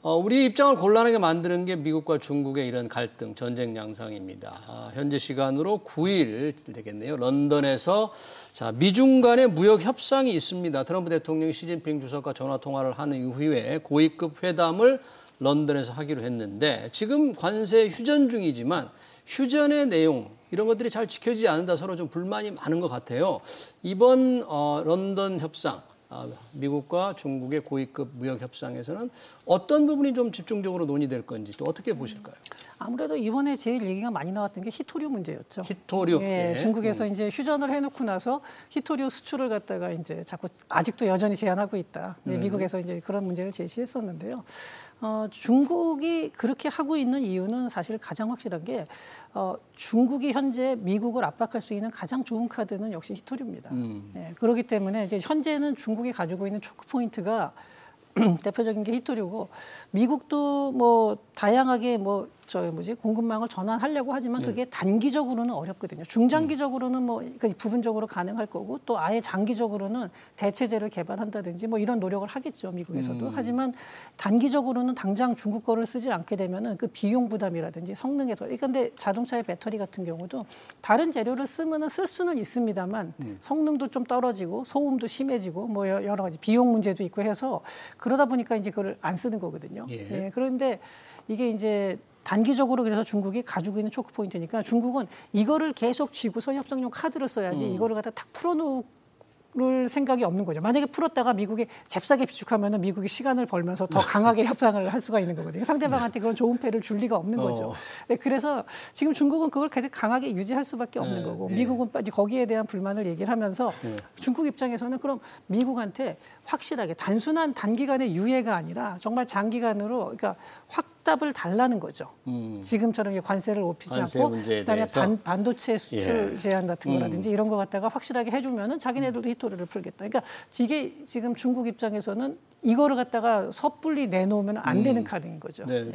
우리 입장을 곤란하게 만드는 게 미국과 중국의 이런 갈등, 전쟁 양상입니다. 현재 시간으로 9일 되겠네요. 런던에서 자 미중 간의 무역 협상이 있습니다. 트럼프 대통령이 시진핑 주석과 전화 통화를 한 이후에 고위급 회담을 런던에서 하기로 했는데 지금 관세 휴전 중이지만 휴전의 내용 이런 것들이 잘 지켜지지 않는다 서로 좀 불만이 많은 것 같아요. 이번 런던 협상 미국과 중국의 고위급 무역 협상에서는 어떤 부분이 좀 집중적으로 논의될 건지 또 어떻게 보실까요? 아무래도 이번에 제일 얘기가 많이 나왔던 게 히토류 문제였죠. 히토류. 예, 예. 중국에서 이제 휴전을 해놓고 나서 히토류 수출을 갖다가 이제 자꾸 아직도 여전히 제한하고 있다. 미국에서 이제 그런 문제를 제시했었는데요. 중국이 그렇게 하고 있는 이유는 사실 가장 확실한 게 중국이 현재 미국을 압박할 수 있는 가장 좋은 카드는 역시 히토류입니다. 예, 그렇기 때문에 이제 현재는 중국이 가지고 있는 초크 포인트가 대표적인 게 히토류고 미국도 뭐 다양하게 공급망을 전환하려고 하지만 그게 단기적으로는 어렵거든요. 중장기적으로는 부분적으로 가능할 거고 또 아예 장기적으로는 대체제를 개발한다든지 뭐 이런 노력을 하겠죠, 미국에서도. 하지만 단기적으로는 당장 중국 거를 쓰지 않게 되면은 그 비용 부담이라든지 성능에서 그런데 자동차의 배터리 같은 경우도 다른 재료를 쓰면은 쓸 수는 있습니다만 성능도 좀 떨어지고 소음도 심해지고 뭐 여러 가지 비용 문제도 있고 해서 그러다 보니까 이제 그걸 안 쓰는 거거든요. 예, 그런데 이게 이제 단기적으로 그래서 중국이 가지고 있는 초크 포인트니까 중국은 이거를 계속 쥐고서 협상용 카드를 써야지 이거를 갖다 탁 풀어놓는 생각이 없는 거죠. 만약에 풀었다가 미국이 잽싸게 비축하면은 미국이 시간을 벌면서 더 강하게 협상을 할 수가 있는 거거든요. 상대방한테 그런 좋은 패를 줄 리가 없는 거죠. 네, 그래서 지금 중국은 그걸 계속 강하게 유지할 수밖에 없는 거고 미국은 거기에 대한 불만을 얘기를 하면서 중국 입장에서는 그럼 미국한테 확실하게 단순한 단기간의 유예가 아니라 정말 장기간으로 그러니까 확답을 달라는 거죠. 지금처럼 관세를 높이지 않고 그다음에 반도체 수출 제한 같은 거라든지 이런 거 갖다가 확실하게 해주면은 자기네들도 히토리를 풀겠다. 그러니까 이게 지금 중국 입장에서는 이거를 갖다가 섣불리 내놓으면 안 되는 카드인 거죠. 네.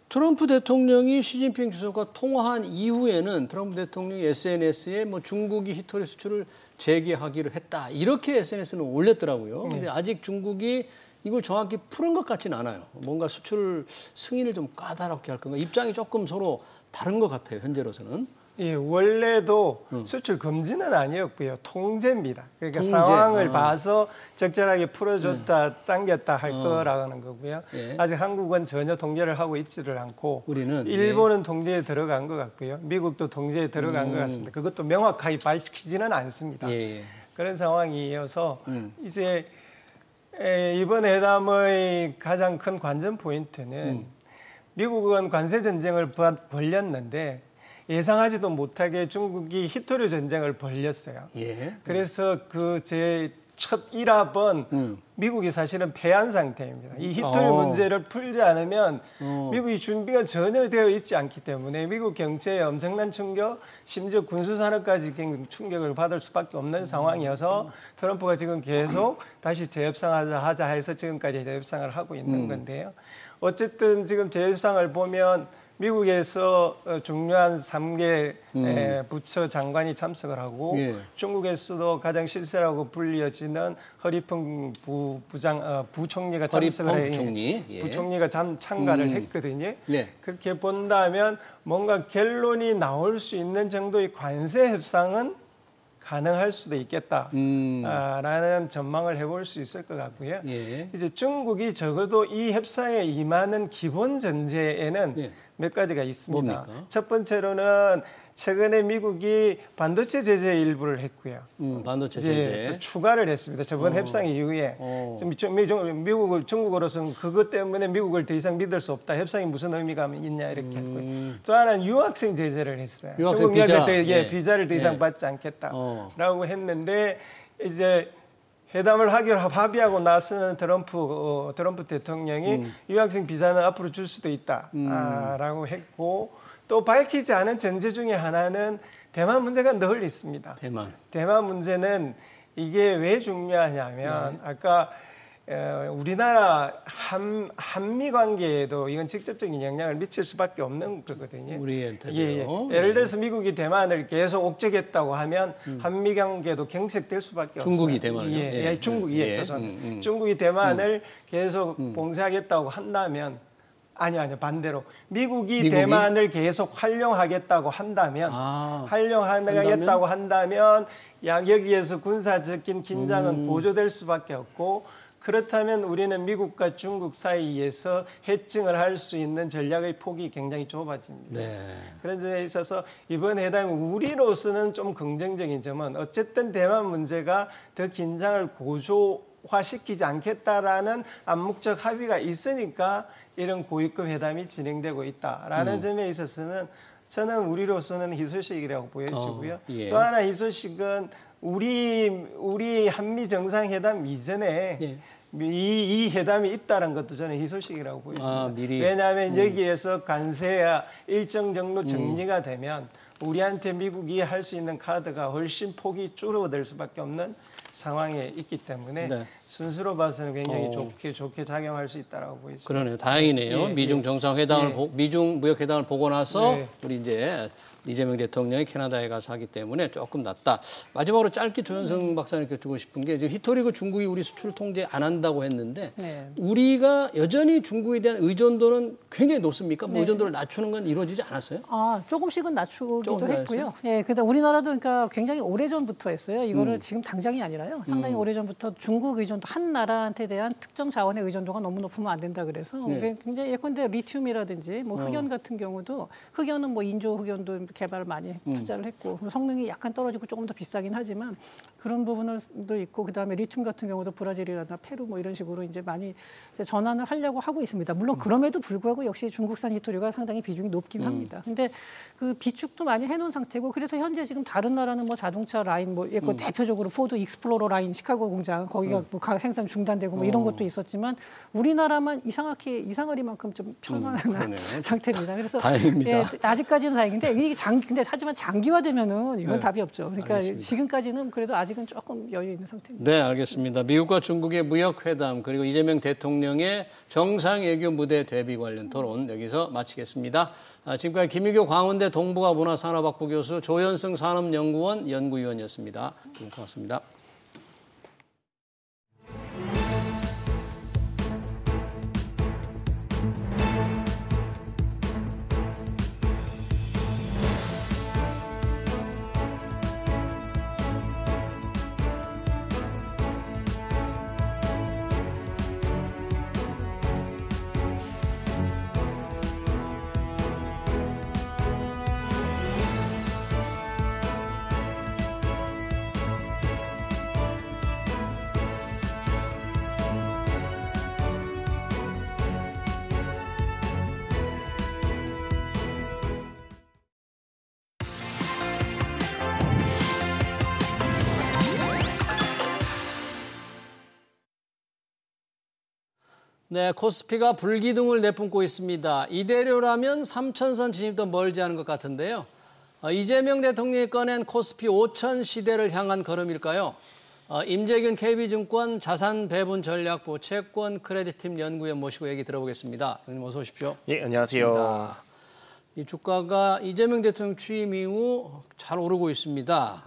트럼프 대통령이 시진핑 주석과 통화한 이후에는 트럼프 대통령이 SNS에 뭐 중국이 히토리 수출을 재개하기로 했다. 이렇게 SNS는 올렸더라고요. 근데 아직 중국이 이걸 정확히 푸는 것 같지는 않아요. 뭔가 수출 승인을 좀 까다롭게 할 건가. 입장이 조금 서로 다른 것 같아요. 현재로서는. 예, 원래도 수출 금지는 아니었고요. 통제입니다. 그러니까 상황을 봐서 적절하게 풀어줬다, 당겼다 할 거라는 거고요. 예. 아직 한국은 전혀 통제를 하고 있지를 않고 우리는 일본은 통제에 들어간 것 같고요. 미국도 통제에 들어간 것 같습니다. 그것도 명확하게 밝히지는 않습니다. 예. 그런 상황이어서 이제 이번 회담의 가장 큰 관전 포인트는 미국은 관세 전쟁을 벌였는데 예상하지도 못하게 중국이 히토리 전쟁을 벌였어요. 예. 그래서 그 제 첫 1합은 미국이 사실은 패한 상태입니다. 이 히토리 문제를 풀지 않으면 미국이 준비가 전혀 되어 있지 않기 때문에 미국 경제에 엄청난 충격, 심지어 군수산업까지 충격을 받을 수밖에 없는 상황이어서 트럼프가 지금 계속 다시 재협상하자 해서 지금까지 재협상을 하고 있는 건데요. 어쨌든 지금 재협상을 보면 미국에서 중요한 3개 부처 장관이 참석을 하고 중국에서도 가장 실세라고 불려지는 허리펑 부총리가 참석을 해요. 부총리가 참가를 했거든요. 그렇게 본다면 뭔가 결론이 나올 수 있는 정도의 관세 협상은 가능할 수도 있겠다라는 전망을 해볼 수 있을 것 같고요. 이제 중국이 적어도 이 협상에 임하는 기본 전제에는 몇 가지가 있습니다. 뭡니까? 첫 번째로는 최근에 미국이 반도체 제재 일부를 했고요. 반도체 제재. 추가를 했습니다. 저번 협상 이후에 중국으로서는 그것 때문에 미국을 더 이상 믿을 수 없다. 협상이 무슨 의미가 있냐 이렇게 했고요. 또 하나는 유학생 제재를 했어요. 유학생 비자. 비자를 더 이상 받지 않겠다라고 했는데 이제 회담을 하기로 합의하고 나서는 트럼프 대통령이 유학생 비자는 앞으로 줄 수도 있다라고 했고 또 밝히지 않은 전제 중에 하나는 대만 문제가 늘 있습니다. 대만 문제는 이게 왜 중요하냐면 아까 우리나라 한미 관계에도 이건 직접적인 영향을 미칠 수밖에 없는 거거든요. 우리한테요. 예를 들어서 미국이 대만을 계속 옥죄겠다고 하면 한미 관계도 경색될 수밖에 없어요. 중국이 대만을요? 중국이 대만을 계속 봉쇄하겠다고 한다면 아니요 반대로 미국이 대만을 계속 활용하겠다고 한다면 여기에서 군사적인 긴장은 고조될 수밖에 없고 그렇다면 우리는 미국과 중국 사이에서 해증을 할 수 있는 전략의 폭이 굉장히 좁아집니다. 그런 점에 있어서 이번 회담이 우리로서는 좀 긍정적인 점은 어쨌든 대만 문제가 더 긴장을 고조화시키지 않겠다라는 암묵적 합의가 있으니까 이런 고위급 회담이 진행되고 있다라는 점에 있어서는 저는 우리로서는 희소식이라고 보여지고요. 또 하나 희소식은 우리 한미 정상회담 이전에 이 회담이 있다는 것도 저는 희소식이라고 보입니다. 왜냐하면 여기에서 관세가 일정 정도 정리가 되면 우리한테 미국이 할 수 있는 카드가 훨씬 폭이 줄어들 수밖에 없는 상황에 있기 때문에 순수로 봐서는 굉장히 좋게 작용할 수 있다고 보입니다. 그러네요. 다행이네요. 미중 정상회담을 미중 무역회담을 보고 나서 우리 이제 이재명 대통령이 캐나다에 가서 하기 때문에 조금 낫다. 마지막으로 짧게 조현성 박사님께 여쭈고 싶은 게 지금 히토리그 중국이 우리 수출 통제 안 한다고 했는데 우리가 여전히 중국에 대한 의존도는 굉장히 높습니까? 뭐 의존도를 낮추는 건 이루어지지 않았어요? 조금씩은 낮추기도 했고요. 근데 우리나라도 그러니까 굉장히 오래전부터 했어요. 이거를 지금 당장이 아니라요. 상당히 오래전부터 중국 의존도 한 나라한테 대한 특정 자원의 의존도가 너무 높으면 안 된다 그래서 굉장히 예컨대 리튬이라든지 뭐 흑연 같은 경우도 흑연은 뭐 인조 흑연도 개발을 많이 투자를 했고 성능이 약간 떨어지고 조금 더 비싸긴 하지만 그런 부분도 있고 그다음에 리튬 같은 경우도 브라질이라나 페루 뭐 이런 식으로 이제 많이 이제 전환을 하려고 하고 있습니다. 물론 그럼에도 불구하고 역시 중국산 히토류가 상당히 비중이 높긴 합니다. 근데 그 비축도 많이 해놓은 상태고 그래서 현재 지금 다른 나라는 뭐 자동차 라인 뭐 예컨 대표적으로 포드 익스플로러 라인 시카고 공장 거기가 뭐 생산 중단되고 뭐 이런 것도 있었지만 우리나라만 이상하리만큼 좀 편안한 상태입니다. 그래서 다행입니다. 예, 아직까지는 다행인데 이게 근데 하지만 장기화되면은 이건 답이 없죠. 그러니까 알겠습니다. 지금까지는 그래도 아직은 조금 여유 있는 상태입니다. 네, 알겠습니다. 미국과 중국의 무역 회담 그리고 이재명 대통령의 정상 외교 무대 대비 관련 토론 여기서 마치겠습니다. 지금까지 김유교 광운대 동북아 문화산업학부 교수 조현승 산업연구원 연구위원이었습니다. 고맙습니다. 네, 코스피가 불기둥을 내뿜고 있습니다. 이대로라면 3,000선 진입도 멀지 않은 것 같은데요. 이재명 대통령이 꺼낸 코스피 5,000 시대를 향한 걸음일까요? 임재균 KB증권 자산배분전략부 채권 크레딧팀 연구위원 모시고 얘기 들어보겠습니다. 형님 어서 오십시오. 예, 안녕하세요. 이 주가가 이재명 대통령 취임 이후 잘 오르고 있습니다.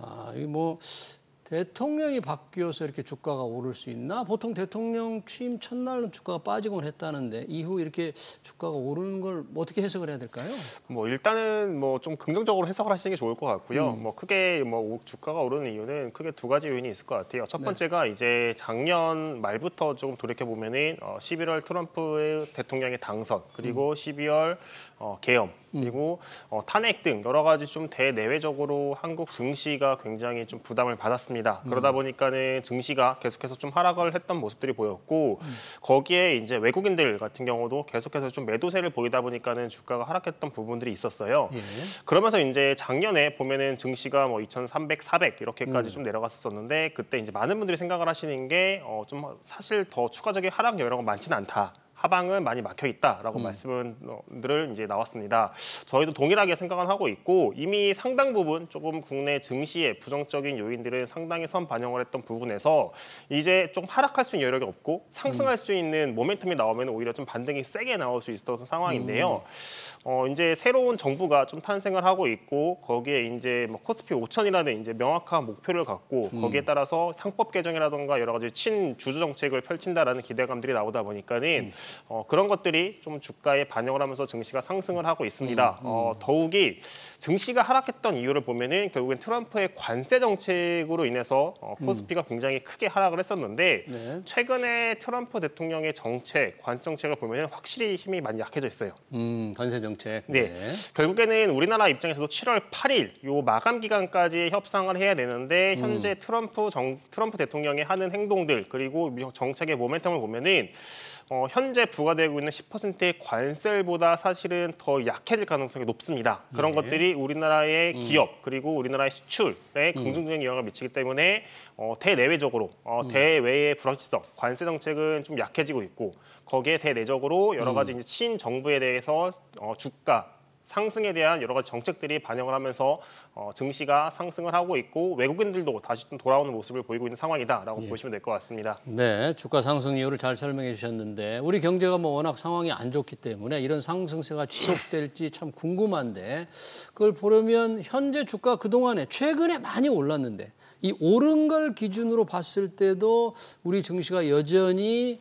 대통령이 바뀌어서 이렇게 주가가 오를 수 있나? 보통 대통령 취임 첫날은 주가가 빠지곤 했다는데 이후 이렇게 주가가 오르는 걸 어떻게 해석을 해야 될까요? 일단은 좀 긍정적으로 해석을 하시는 게 좋을 것 같고요. 크게 주가가 오르는 이유는 크게 두 가지 요인이 있을 것 같아요. 첫 번째가 이제 작년 말부터 조금 돌이켜 보면은 11월 트럼프 대통령의 당선 그리고 12월 계엄 그리고 탄핵 등 여러 가지 좀 대내외적으로 한국 증시가 굉장히 좀 부담을 받았습니다. 그러다 보니까는 증시가 계속해서 좀 하락을 했던 모습들이 보였고 거기에 이제 외국인들 같은 경우도 계속해서 좀 매도세를 보이다 보니까는 주가가 하락했던 부분들이 있었어요. 예. 그러면서 이제 작년에 보면은 증시가 2,300, 400 이렇게까지 좀 내려갔었는데 그때 이제 많은 분들이 생각을 하시는 게 좀 사실 더 추가적인 하락 여력가 많지는 않다. 하방은 많이 막혀 있다라고 말씀들을 이제 나왔습니다. 저희도 동일하게 생각은 하고 있고 이미 상당 부분 조금 국내 증시의 부정적인 요인들은 상당히 선 반영을 했던 부분에서 이제 좀 하락할 수 있는 여력이 없고 상승할 수 있는 모멘텀이 나오면 오히려 좀 반등이 세게 나올 수 있었던 상황인데요. 이제 새로운 정부가 좀 탄생을 하고 있고 거기에 이제 코스피 5,000이라는 이제 명확한 목표를 갖고 거기에 따라서 상법 개정이라든가 여러 가지 친주주 정책을 펼친다라는 기대감들이 나오다 보니까는 그런 것들이 좀 주가에 반영을 하면서 증시가 상승을 하고 있습니다. 더욱이 증시가 하락했던 이유를 보면은 결국엔 트럼프의 관세 정책으로 인해서 코스피가 굉장히 크게 하락을 했었는데 최근에 트럼프 대통령의 정책, 관세 정책을 보면은 확실히 힘이 많이 약해져 있어요. 관세 정책. 네. 결국에는 우리나라 입장에서도 7월 8일 요 마감 기간까지 협상을 해야 되는데 현재 트럼프 대통령이 하는 행동들 그리고 정책의 모멘텀을 보면은 현재 부과되고 있는 10%의 관세보다 사실은 더 약해질 가능성이 높습니다. 그런 것들이 우리나라의 기업 그리고 우리나라의 수출에 긍정적인 영향을 미치기 때문에 대내외적으로 대외의 불확실성, 관세 정책은 좀 약해지고 있고 거기에 대내적으로 여러 가지 이제 친정부에 대해서 주가 상승에 대한 여러 가지 정책들이 반영을 하면서 증시가 상승을 하고 있고 외국인들도 다시 좀 돌아오는 모습을 보이고 있는 상황이다라고 보시면 될 것 같습니다. 네, 주가 상승 이유를 잘 설명해 주셨는데 우리 경제가 워낙 상황이 안 좋기 때문에 이런 상승세가 지속될지 참 궁금한데 그걸 보려면 현재 주가 그동안에 최근에 많이 올랐는데 이 오른 걸 기준으로 봤을 때도 우리 증시가 여전히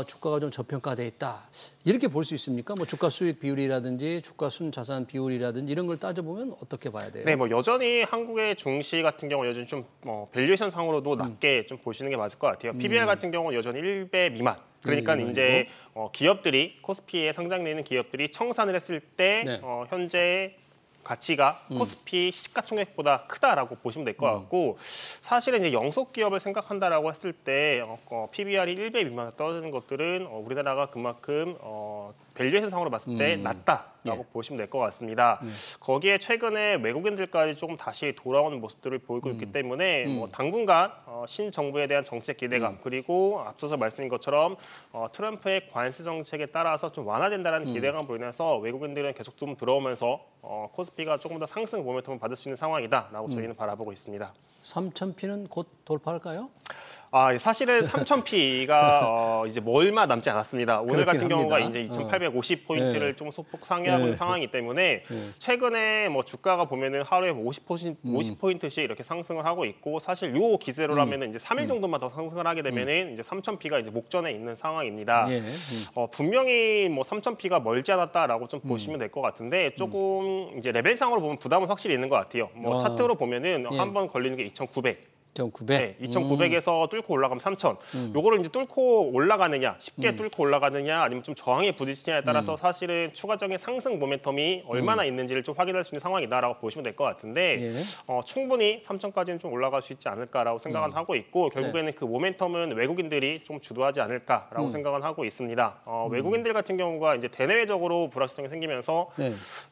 주가가 좀 저평가돼 있다. 이렇게 볼 수 있습니까? 뭐 주가 수익 비율이라든지 주가 순자산 비율이라든지 이런 걸 따져보면 어떻게 봐야 돼요? 네, 뭐 여전히 한국의 중시 같은 경우 여전히 좀 밸류에이션 상으로도 낮게 좀 보시는 게 맞을 것 같아요. PBR 같은 경우는 여전히 1배 미만. 그러니까 이제 기업들이 코스피에 상장돼 있는 기업들이 청산을 했을 때 네. 현재 가치가 코스피 시가총액보다 크다라고 보시면 될 것 같고 사실은 이제 영속 기업을 생각한다라고 했을 때 PBR이 1배 미만으로 떨어지는 것들은 우리나라가 그만큼 밸류에이션 상으로 봤을 때 낮다라고 보시면 될 것 같습니다. 거기에 최근에 외국인들까지 조금 다시 돌아오는 모습들을 보이고 있기 때문에 뭐 당분간 신정부에 대한 정책 기대감 그리고 앞서서 말씀드린 것처럼 트럼프의 관세 정책에 따라서 좀 완화된다는 기대감으로 인해서 외국인들은 계속 좀 들어오면서 코스피가 조금 더 상승 모멘텀을 받을 수 있는 상황이다라고 저희는 바라보고 있습니다. 3,000P는 곧 돌파할까요? 사실은 3,000P가 이제 뭐 얼마 남지 않았습니다. 오늘 같은 경우가 이제 2,850포인트를 좀 소폭 상회하고 있는 상황이기 때문에 최근에 뭐 주가가 보면은 하루에 50포인트씩 이렇게 상승을 하고 있고 사실 요 기세로라면은 이제 3일 정도만 더 상승을 하게 되면은 이제 3,000P가 이제 목전에 있는 상황입니다. 분명히 뭐 3,000P가 멀지 않았다라고 좀 보시면 될 것 같은데 조금 이제 레벨상으로 보면 부담은 확실히 있는 것 같아요. 뭐 차트로 보면은 한 번 걸리는 게 2,900. 2,900. 네, 2,900에서 뚫고 올라가면 3,000. 요거를 이제 뚫고 올라가느냐, 쉽게 뚫고 올라가느냐, 아니면 좀 저항에 부딪히냐에 따라서 사실은 추가적인 상승 모멘텀이 얼마나 있는지를 좀 확인할 수 있는 상황이다라고 보시면 될 것 같은데 충분히 3,000까지는 좀 올라갈 수 있지 않을까라고 생각은 하고 있고 결국에는 그 모멘텀은 외국인들이 좀 주도하지 않을까라고 생각은 하고 있습니다. 외국인들 같은 경우가 이제 대내외적으로 불확실성이 생기면서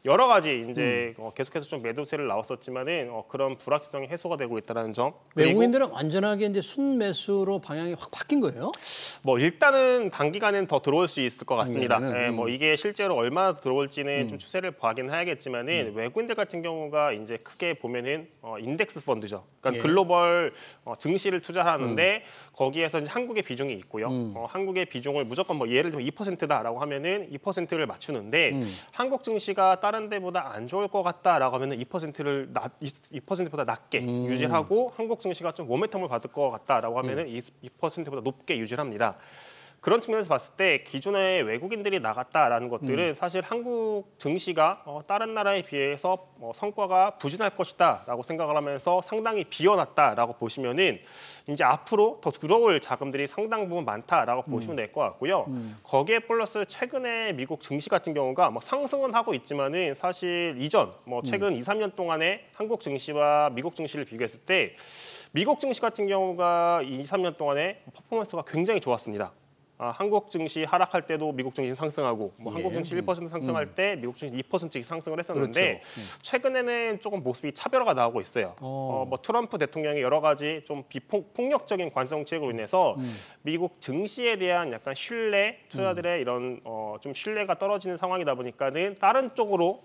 여러 가지 이제 계속해서 좀 매도세를 나왔었지만은 그런 불확실성이 해소가 되고 있다는 점. 외국인들은 완전하게 이제 순매수로 방향이 확 바뀐 거예요? 뭐 일단은 단기간은 더 들어올 수 있을 것 같습니다. 뭐 이게 실제로 얼마나 들어올지는 좀 추세를 봐긴 해야겠지만은 외국인들 같은 경우가 이제 크게 보면은 인덱스 펀드죠. 그러니까 글로벌 증시를 투자하는데 거기에서 이제 한국의 비중이 있고요. 한국의 비중을 무조건 뭐 예를 들면 2%다라고 하면은 2%를 맞추는데 한국 증시가 다른 데보다 안 좋을 것 같다라고 하면은 2%보다 낮게 유지하고 한국 증시가 좀 모멘텀을 받을 것 같다라고 하면은 2%보다 높게 유지를 합니다. 그런 측면에서 봤을 때 기존에 외국인들이 나갔다라는 것들은 사실 한국 증시가 다른 나라에 비해서 성과가 부진할 것이다라고 생각을 하면서 상당히 비워놨다라고 보시면은 이제 앞으로 더 들어올 자금들이 상당 부분 많다라고 보시면 될 것 같고요. 거기에 플러스 최근에 미국 증시 같은 경우가 뭐 상승은 하고 있지만은 사실 이전 뭐 최근 2, 3년 동안에 한국 증시와 미국 증시를 비교했을 때 미국 증시 같은 경우가 2, 3년 동안에 퍼포먼스가 굉장히 좋았습니다. 한국 증시 하락할 때도 미국 증시 상승하고 뭐 한국 증시 1% 상승할 때 미국 증시 2%씩 상승을 했었는데 최근에는 조금 모습이 차별화가 나오고 있어요. 뭐 트럼프 대통령이 여러 가지 좀 비폭력적인 관세 정책으로 인해서 미국 증시에 대한 약간 신뢰, 투자들의 이런 좀 신뢰가 떨어지는 상황이다 보니까는 다른 쪽으로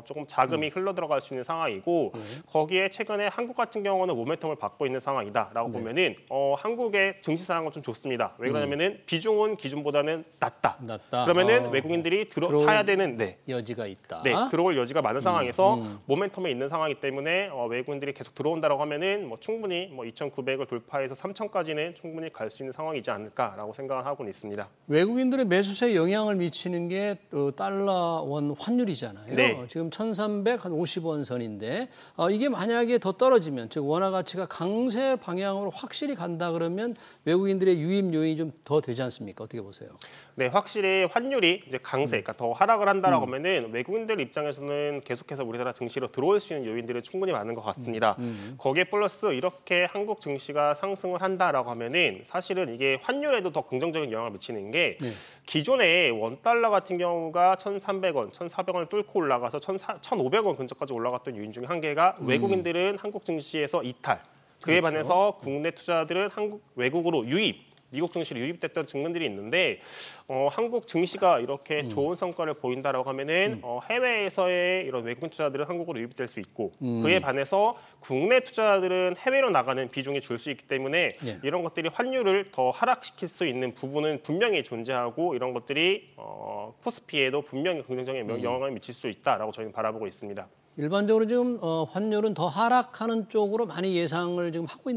조금 자금이 흘러 들어갈 수 있는 상황이고 거기에 최근에 한국 같은 경우는 모멘텀을 받고 있는 상황이다라고 보면은 한국의 증시 상황은 좀 좋습니다. 왜 그러냐면은 비중은 기준보다는 낮다. 그러면은 외국인들이 사야 되는 여지가 있다. 네, 들어올 여지가 많은 상황에서 모멘텀에 있는 상황이기 때문에 외국인들이 계속 들어온다라고 하면은 뭐 충분히 뭐 2,900을 돌파해서 3,000까지는 충분히 갈 수 있는 상황이지 않을까라고 생각을 하고는 있습니다. 외국인들의 매수세에 영향을 미치는 게 달러 원 환율이잖아요. 네. 지금 1,350원 선인데 이게 만약에 더 떨어지면 즉 원화 가치가 강세 방향으로 확실히 간다 그러면 외국인들의 유입 요인이 좀 더 되지 않습니까? 어떻게 보세요? 네, 확실히 환율이 이제 강세, 그러니까 더 하락을 한다라고 하면은 외국인들 입장에서는 계속해서 우리나라 증시로 들어올 수 있는 요인들은 충분히 많은 것 같습니다. 거기에 플러스 이렇게 한국 증시가 상승을 한다라고 하면은 사실은 이게 환율에도 더 긍정적인 영향을 미치는 게 기존에 원달러 같은 경우가 1,300원, 1,400원을 뚫고 올라가서 1,500원 근처까지 올라갔던 요인 중에 한 개가 외국인들은 한국 증시에서 이탈. 그에 반해서 국내 투자들은 외국으로 유입. 미국 증시로 유입됐던 측면들이 있는데 한국 증시가 이렇게 좋은 성과를 보인다라고 하면은 해외에서의 이런 외국인 투자들은 한국으로 유입될 수 있고 그에 반해서 국내 투자들은 해외로 나가는 비중이 줄 수 있기 때문에 이런 것들이 환율을 더 하락시킬 수 있는 부분은 분명히 존재하고 이런 것들이 코스피에도 분명히 긍정적인 영향을 미칠 수 있다라고 저희는 바라보고 있습니다. 일반적으로 지금 환율은 더 하락하는 쪽으로 많이 예상을 지금 하고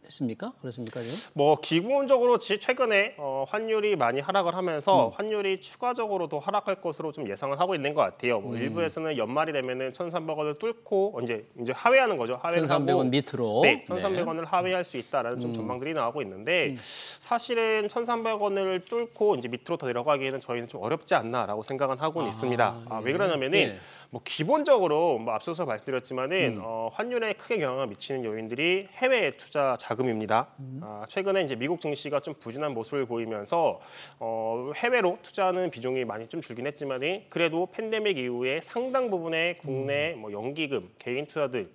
있습니까? 그렇습니까 지금? 뭐 기본적으로 최근에 환율이 많이 하락을 하면서 환율이 추가적으로 더 하락할 것으로 좀 예상을 하고 있는 것 같아요. 뭐 일부에서는 연말이 되면은 1,300원을 뚫고 이제 하회하는 거죠. 하회를 1,300원 밑으로. 네, 1,300원을 하회할 수 있다라는 좀 전망들이 나오고 있는데 사실은 1,300원을 뚫고 이제 밑으로 더 내려가기에는 저희는 좀 어렵지 않나라고 생각은 하고는 있습니다. 왜 그러냐면은 뭐 기본적으로 뭐 앞서서 말씀드렸지만은 환율에 크게 영향을 미치는 요인들이 해외 투자 자금입니다. 최근에 이제 미국 증시가 좀 부진한 모습을 보이면서 해외로 투자하는 비중이 많이 좀 줄긴 했지만은 그래도 팬데믹 이후에 상당 부분의 국내 뭐 연기금, 개인 투자들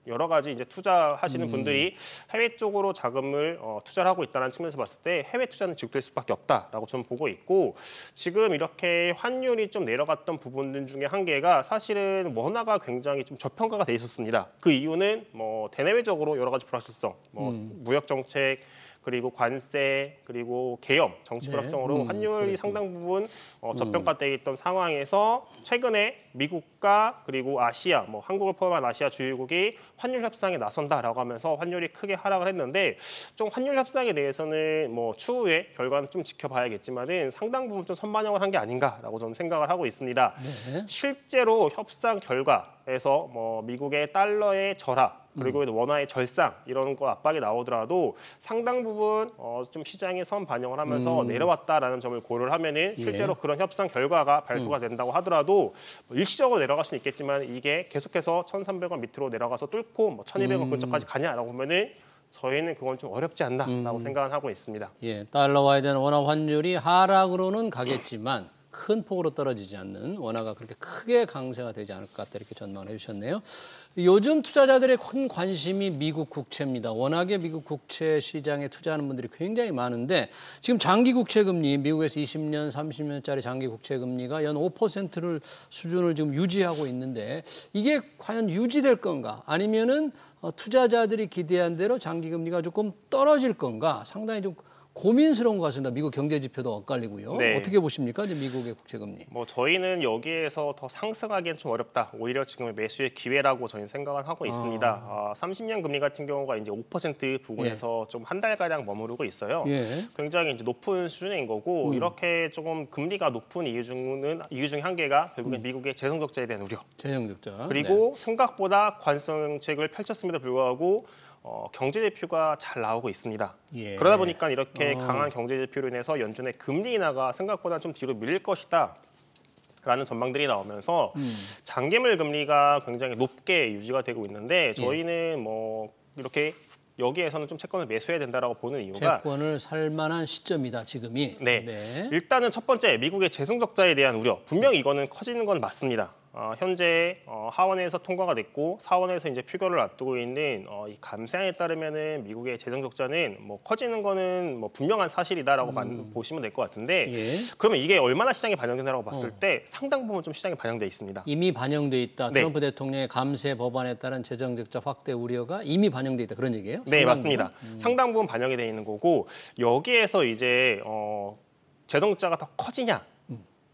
여러 가지 이제 투자하시는 분들이 해외 쪽으로 자금을 투자를 하고 있다는 측면에서 봤을 때 해외 투자는 지속될 수밖에 없다라고 저는 보고 있고 지금 이렇게 환율이 좀 내려갔던 부분들 중에 한 개가 사실은 원화가 굉장히 좀 저평가가 돼 있었습니다. 그 이유는 뭐 대내외적으로 여러 가지 불확실성, 뭐 무역 정책 그리고 관세 그리고 계엄 정치 불확성으로 환율이 그렇군요. 상당 부분 저평가돼 있던 상황에서 최근에 미국과 그리고 아시아 뭐 한국을 포함한 아시아 주요국이 환율 협상에 나선다라고 하면서 환율이 크게 하락을 했는데 좀 환율 협상에 대해서는 뭐 추후에 결과는 좀 지켜봐야겠지만은 상당 부분 좀 선반영을 한 게 아닌가라고 저는 생각을 하고 있습니다. 네. 실제로 협상 결과에서 뭐 미국의 달러의 절하 그리고 원화의 절상 이런 거 압박이 나오더라도 상당 부분 좀 시장에 선 반영을 하면서 내려왔다라는 점을 고려를 하면은 실제로 그런 협상 결과가 발표가 된다고 하더라도 뭐 일시적으로 내려갈 수는 있겠지만 이게 계속해서 1,300원 밑으로 내려가서 뚫고 뭐 1,200원 근처까지 가냐라고 보면은 저희는 그건 좀 어렵지 않나라고 생각을 하고 있습니다. 예, 달러화에 대한 원화 환율이 하락으로는 가겠지만 큰 폭으로 떨어지지 않는 원화가 그렇게 크게 강세가 되지 않을 것 같다 이렇게 전망을 해주셨네요. 요즘 투자자들의 큰 관심이 미국 국채입니다. 워낙에 미국 국채 시장에 투자하는 분들이 굉장히 많은데 지금 장기 국채 금리 미국에서 20년, 30년짜리 장기 국채 금리가 연 5%를 수준을 지금 유지하고 있는데 이게 과연 유지될 건가? 아니면은 투자자들이 기대한 대로 장기 금리가 조금 떨어질 건가? 상당히 좀 고민스러운 것 같습니다. 미국 경제 지표도 엇갈리고요. 네. 어떻게 보십니까? 이제 미국의 국채 금리. 뭐 저희는 여기에서 더 상승하기엔 좀 어렵다. 오히려 지금의 매수의 기회라고 저희는 생각을 하고 있습니다. 30년 금리 같은 경우가 이제 5% 부근에서 좀 한 달가량 머무르고 있어요. 예. 굉장히 이제 높은 수준인 거고 이렇게 조금 금리가 높은 이유 중에 한 개가 결국엔 미국의 재정 적자에 대한 우려. 재정 적자. 그리고 생각보다 관성 정책을 펼쳤음에도 불구하고 경제 지표가 잘 나오고 있습니다. 예. 그러다 보니까 이렇게 강한 경제 지표로 인해서 연준의 금리 인하가 생각보다 좀 뒤로 밀릴 것이다. 라는 전망들이 나오면서 장기물 금리가 굉장히 높게 유지가 되고 있는데 저희는 뭐 이렇게 여기에서는 좀 채권을 매수해야 된다라고 보는 이유가 채권을 살 만한 시점이다 지금이. 네. 일단은 첫 번째 미국의 재정 적자에 대한 우려. 분명히 이거는 커지는 건 맞습니다. 현재 하원에서 통과가 됐고 사원에서 이제 표결을 앞두고 있는 이 감세안에 따르면은 미국의 재정 적자는 뭐 커지는 거는 뭐 분명한 사실이다라고 보시면 될 것 같은데 예. 그러면 이게 얼마나 시장에 반영된다라고 봤을 때 상당 부분 좀 시장에 반영돼 있습니다. 이미 반영돼 있다. 네. 트럼프 대통령의 감세 법안에 따른 재정 적자 확대 우려가 이미 반영돼 있다. 그런 얘기예요? 네, 상당 맞습니다. 부분? 상당 부분 반영이 돼 있는 거고 여기에서 이제 재정 적자가 더 커지냐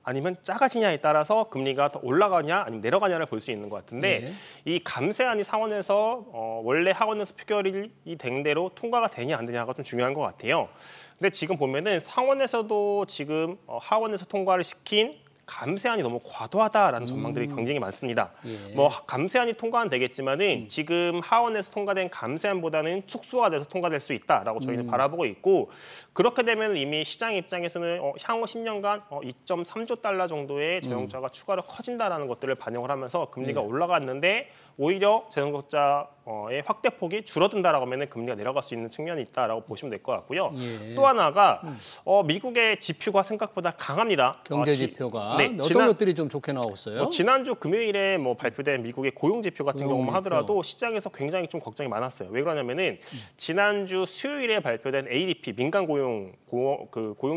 아니면 작아지냐에 따라서 금리가 더 올라가냐 아니면 내려가냐를 볼 수 있는 것 같은데 이 감세안이 상원에서 원래 하원에서 표결이 된 대로 통과가 되냐 안 되냐가 좀 중요한 것 같아요. 근데 지금 보면은 상원에서도 지금 하원에서 통과를 시킨 감세안이 너무 과도하다라는 전망들이 굉장히 많습니다. 예. 뭐 감세안이 통과는 되겠지만은 지금 하원에서 통과된 감세안보다는 축소가 돼서 통과될 수 있다라고 저희는 바라보고 있고 그렇게 되면 이미 시장 입장에서는 향후 10년간 2.3조 달러 정도의 재정적자가 추가로 커진다라는 것들을 반영을 하면서 금리가 올라갔는데 오히려 재정적자의 확대폭이 줄어든다라고 하면 금리가 내려갈 수 있는 측면이 있다라고 보시면 될 것 같고요. 예. 또 하나가 미국의 지표가 생각보다 강합니다. 경제 지표가 네, 어떤 것들이 좀 좋게 나왔어요? 지난주 금요일에 뭐 발표된 미국의 고용 지표 같은 고용 경우만 지표. 하더라도 시장에서 굉장히 좀 걱정이 많았어요. 왜 그러냐면은 지난주 수요일에 발표된 ADP 민간 고용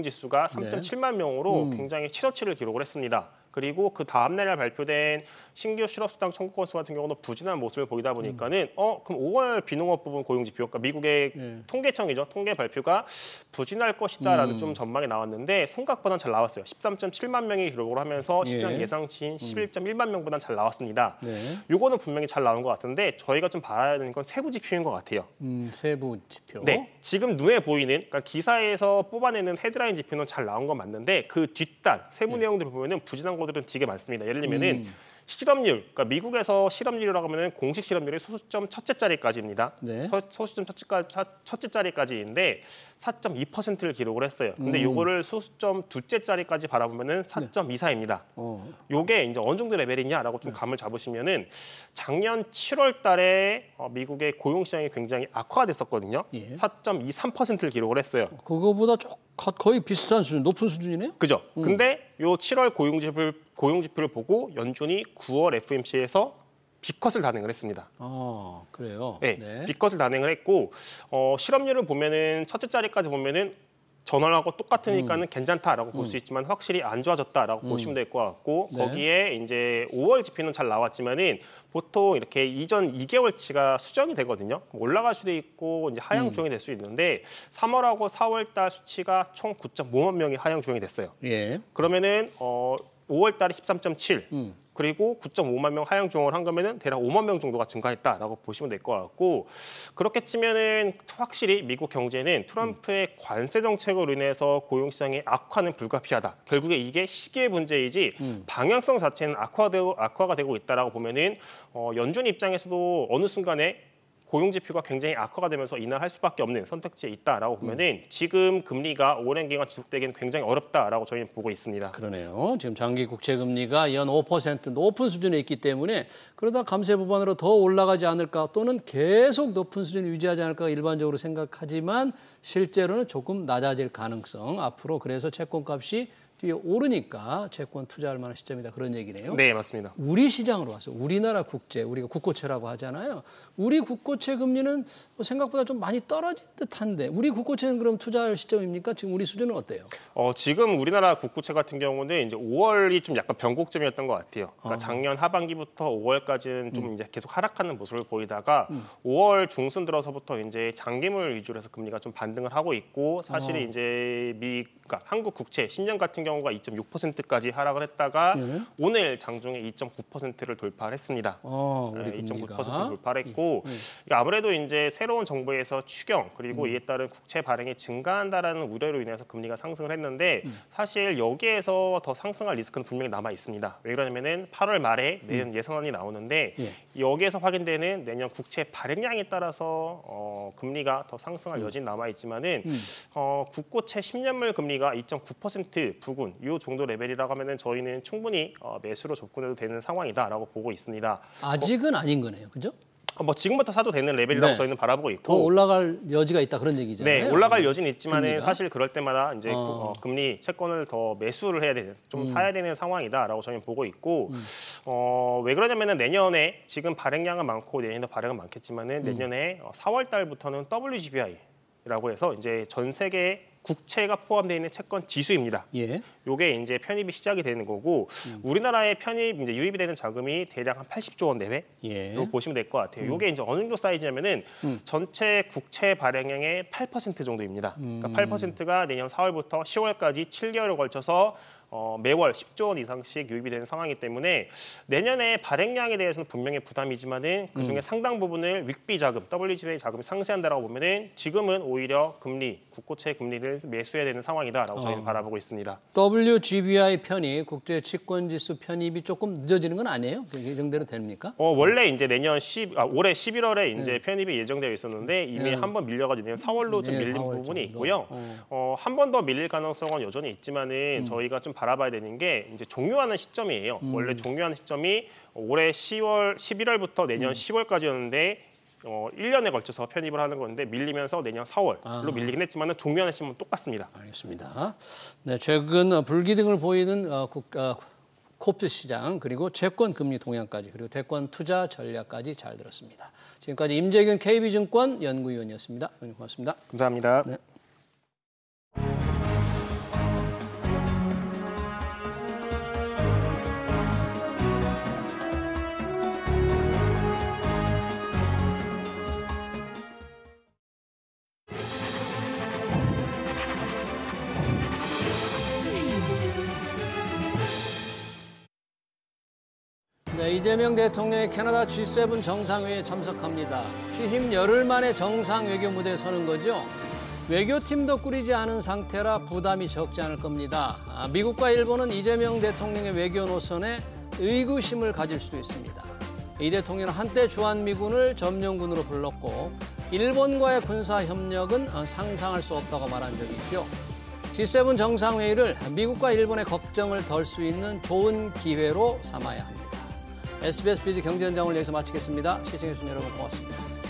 지수가 3.7만 명으로 굉장히 최저치를 기록을 했습니다. 그리고 그 다음 날 발표된 신규 실업수당 청구 건수 같은 경우는 부진한 모습을 보이다 보니까는 그럼 5월 비농업 부분 고용지표, 그러니까 미국의 통계청이죠. 통계 발표가 부진할 것이다라는 좀 전망이 나왔는데 생각보다는 잘 나왔어요. 13.7만 명이 기록을 하면서 시장 예상치인 11.1만 명보다는 잘 나왔습니다. 요거는 분명히 잘 나온 것 같은데 저희가 좀 봐야 되는 건 세부 지표인 것 같아요. 세부 지표. 네, 지금 눈에 보이는 그러니까 기사에서 뽑아내는 헤드라인 지표는 잘 나온 건 맞는데 그 뒷단 세부 내용들을 보면은 부진한 것들은 되게 많습니다. 예를 들면은 실업률, 그러니까 미국에서 실업률이라고 하면 공식 실업률이 소수점 첫째 자리까지입니다. 네. 소수점 첫째 자리까지인데 4.2%를 기록을 했어요. 근데 요거를 소수점 둘째 자리까지 바라보면은 4.24입니다. 요게 이제 어느 정도 레벨이냐라고 좀 감을 잡으시면은 작년 7월 달에 미국의 고용 시장이 굉장히 악화가 됐었거든요. 4.23%를 기록을 했어요. 그거보다 거의 비슷한 수준, 높은 수준이네요. 그죠? 근데 요 7월 고용지표를 보고 연준이 9월 FOMC에서 B컷을 단행을 했습니다. 그래요? 네, B컷을 단행을 했고 실업률을 보면은 첫째 자리까지 보면은 전월하고 똑같으니까는 괜찮다라고 볼 수 있지만 확실히 안 좋아졌다라고 보시면 될 것 같고 거기에 이제 5월 지표는 잘 나왔지만은 보통 이렇게 이전 2개월치가 수정이 되거든요. 올라갈 수도 있고 이제 하향 조정이 될 수 있는데 3월하고 4월 달 수치가 총 9.5만 명이 하향 조정이 됐어요. 그러면은 5월 달에 13.7 그리고 9.5만 명 하향 조정을 한 거면은 대략 5만 명 정도가 증가했다라고 보시면 될 것 같고 그렇게 치면은 확실히 미국 경제는 트럼프의 관세 정책으로 인해서 고용 시장의 악화는 불가피하다. 결국에 이게 시기의 문제이지 방향성 자체는 악화가 되고 있다라고 보면은 연준 입장에서도 어느 순간에 고용 지표가 굉장히 악화가 되면서 인하할 수밖에 없는 선택지에 있다라고 보면은 지금 금리가 오랜 기간 지속되기는 굉장히 어렵다라고 저희는 보고 있습니다. 그러네요. 지금 장기 국채 금리가 연 5% 높은 수준에 있기 때문에 그러다 감세 법안으로 더 올라가지 않을까 또는 계속 높은 수준을 유지하지 않을까 일반적으로 생각하지만 실제로는 조금 낮아질 가능성 앞으로 그래서 채권값이 뒤에 오르니까 채권 투자할 만한 시점이다 그런 얘기네요. 네, 맞습니다. 우리 시장으로 와서 우리나라 국채, 우리가 국고채라고 하잖아요. 우리 국고채 금리는 생각보다 좀 많이 떨어진 듯한데 우리 국고채는 그럼 투자할 시점입니까? 지금 우리 수준은 어때요? 지금 우리나라 국고채 같은 경우는 이제 5월이 좀 약간 변곡점이었던 것 같아요. 그러니까 작년 하반기부터 5월까지는 좀 이제 계속 하락하는 모습을 보이다가 5월 중순 들어서부터 이제 장기물 위주로 해서 금리가 좀 반등을 하고 있고 사실 이제 그러니까 한국 국채 10년 같은 경우가 2.6%까지 하락을 했다가 오늘 장중에 2.9%를 돌파를 했습니다. 우리 2.9% 돌파를 했고 아무래도 이제 새로운 정부에서 추경 그리고 이에 따른 국채 발행이 증가한다라는 우려로 인해서 금리가 상승을 했는데 사실 여기에서 더 상승할 리스크는 분명히 남아 있습니다. 왜 그러냐면은 8월 말에 내년 예산안이 나오는데 여기에서 확인되는 내년 국채 발행량에 따라서 금리가 더 상승할 여지는 남아 있지만은 국고채 10년물 금리가 2.9% 부근 이 정도 레벨이라고 하면은 저희는 충분히 매수로 접근해도 되는 상황이다라고 보고 있습니다. 아직은 아닌 거네요, 그죠? 뭐 지금부터 사도 되는 레벨이라고 저희는 바라보고 있고 더 올라갈 여지가 있다 그런 얘기잖아요. 네, 올라갈 여지는 있지만은 금리가? 사실 그럴 때마다 이제 금리 채권을 더 매수를 해야 되는 좀 사야 되는 상황이다라고 저희는 보고 있고 왜 그러냐면은 내년에 지금 발행량은 많고 내년에도 발행은 많겠지만은 내년에 4월 달부터는 WGBI라고 해서 이제 전 세계 국채가 포함되어 있는 채권 지수입니다. 요게 이제 편입이 시작이 되는 거고 우리나라의 편입 이제 유입이 되는 자금이 대략 한 80조 원 내외로 보시면 될 것 같아요. 요게 이제 어느 정도 사이즈냐면은 전체 국채 발행량의 8% 정도입니다. 그러니까 8%가 내년 4월부터 10월까지 7개월에 걸쳐서 매월 10조 원 이상씩 유입이 되는 상황이기 때문에 내년에 발행량에 대해서는 분명히 부담이지만은 그중에 상당 부분을 윗비 자금, WGBI 자금이 상쇄한다라고 보면은 지금은 오히려 금리, 국고채 금리를 매수해야 되는 상황이다라고 저희는 바라보고 있습니다. WGBI 편입, 국제 채권지수 편입이 조금 늦어지는 건 아니에요? 예정대로 됩니까? 원래 이제 올해 11월에 이제 편입이 예정되어 있었는데 이미 한 번 밀려가지고 내년 4월로 좀 밀린 부분이 있고요. 한 번 더 밀릴 가능성은 여전히 있지만은 저희가 좀 바라봐야 되는 게 이제 종료하는 시점이에요. 원래 종료하는 시점이 올해 11월부터 내년 10월까지였는데 1년에 걸쳐서 편입을 하는 건데 밀리면서 내년 4월로 밀리긴 했지만 종료하는 시점은 똑같습니다. 알겠습니다. 네, 최근 불기등을 보이는 코프 시장 그리고 채권 금리 동향까지 그리고 대권 투자 전략까지 잘 들었습니다. 지금까지 임재균 KB증권 연구위원이었습니다. 고맙습니다. 감사합니다. 네. 네, 이재명 대통령이 캐나다 G7 정상회의에 참석합니다. 취임 열흘 만에 정상 외교 무대에 서는 거죠. 외교팀도 꾸리지 않은 상태라 부담이 적지 않을 겁니다. 미국과 일본은 이재명 대통령의 외교 노선에 의구심을 가질 수도 있습니다. 이 대통령은 한때 주한미군을 점령군으로 불렀고 일본과의 군사협력은 상상할 수 없다고 말한 적이 있죠. G7 정상회의를 미국과 일본의 걱정을 덜 수 있는 좋은 기회로 삼아야 합니다. SBS BG 경제현장을 여기서 마치겠습니다. 시청해주신 여러분 고맙습니다.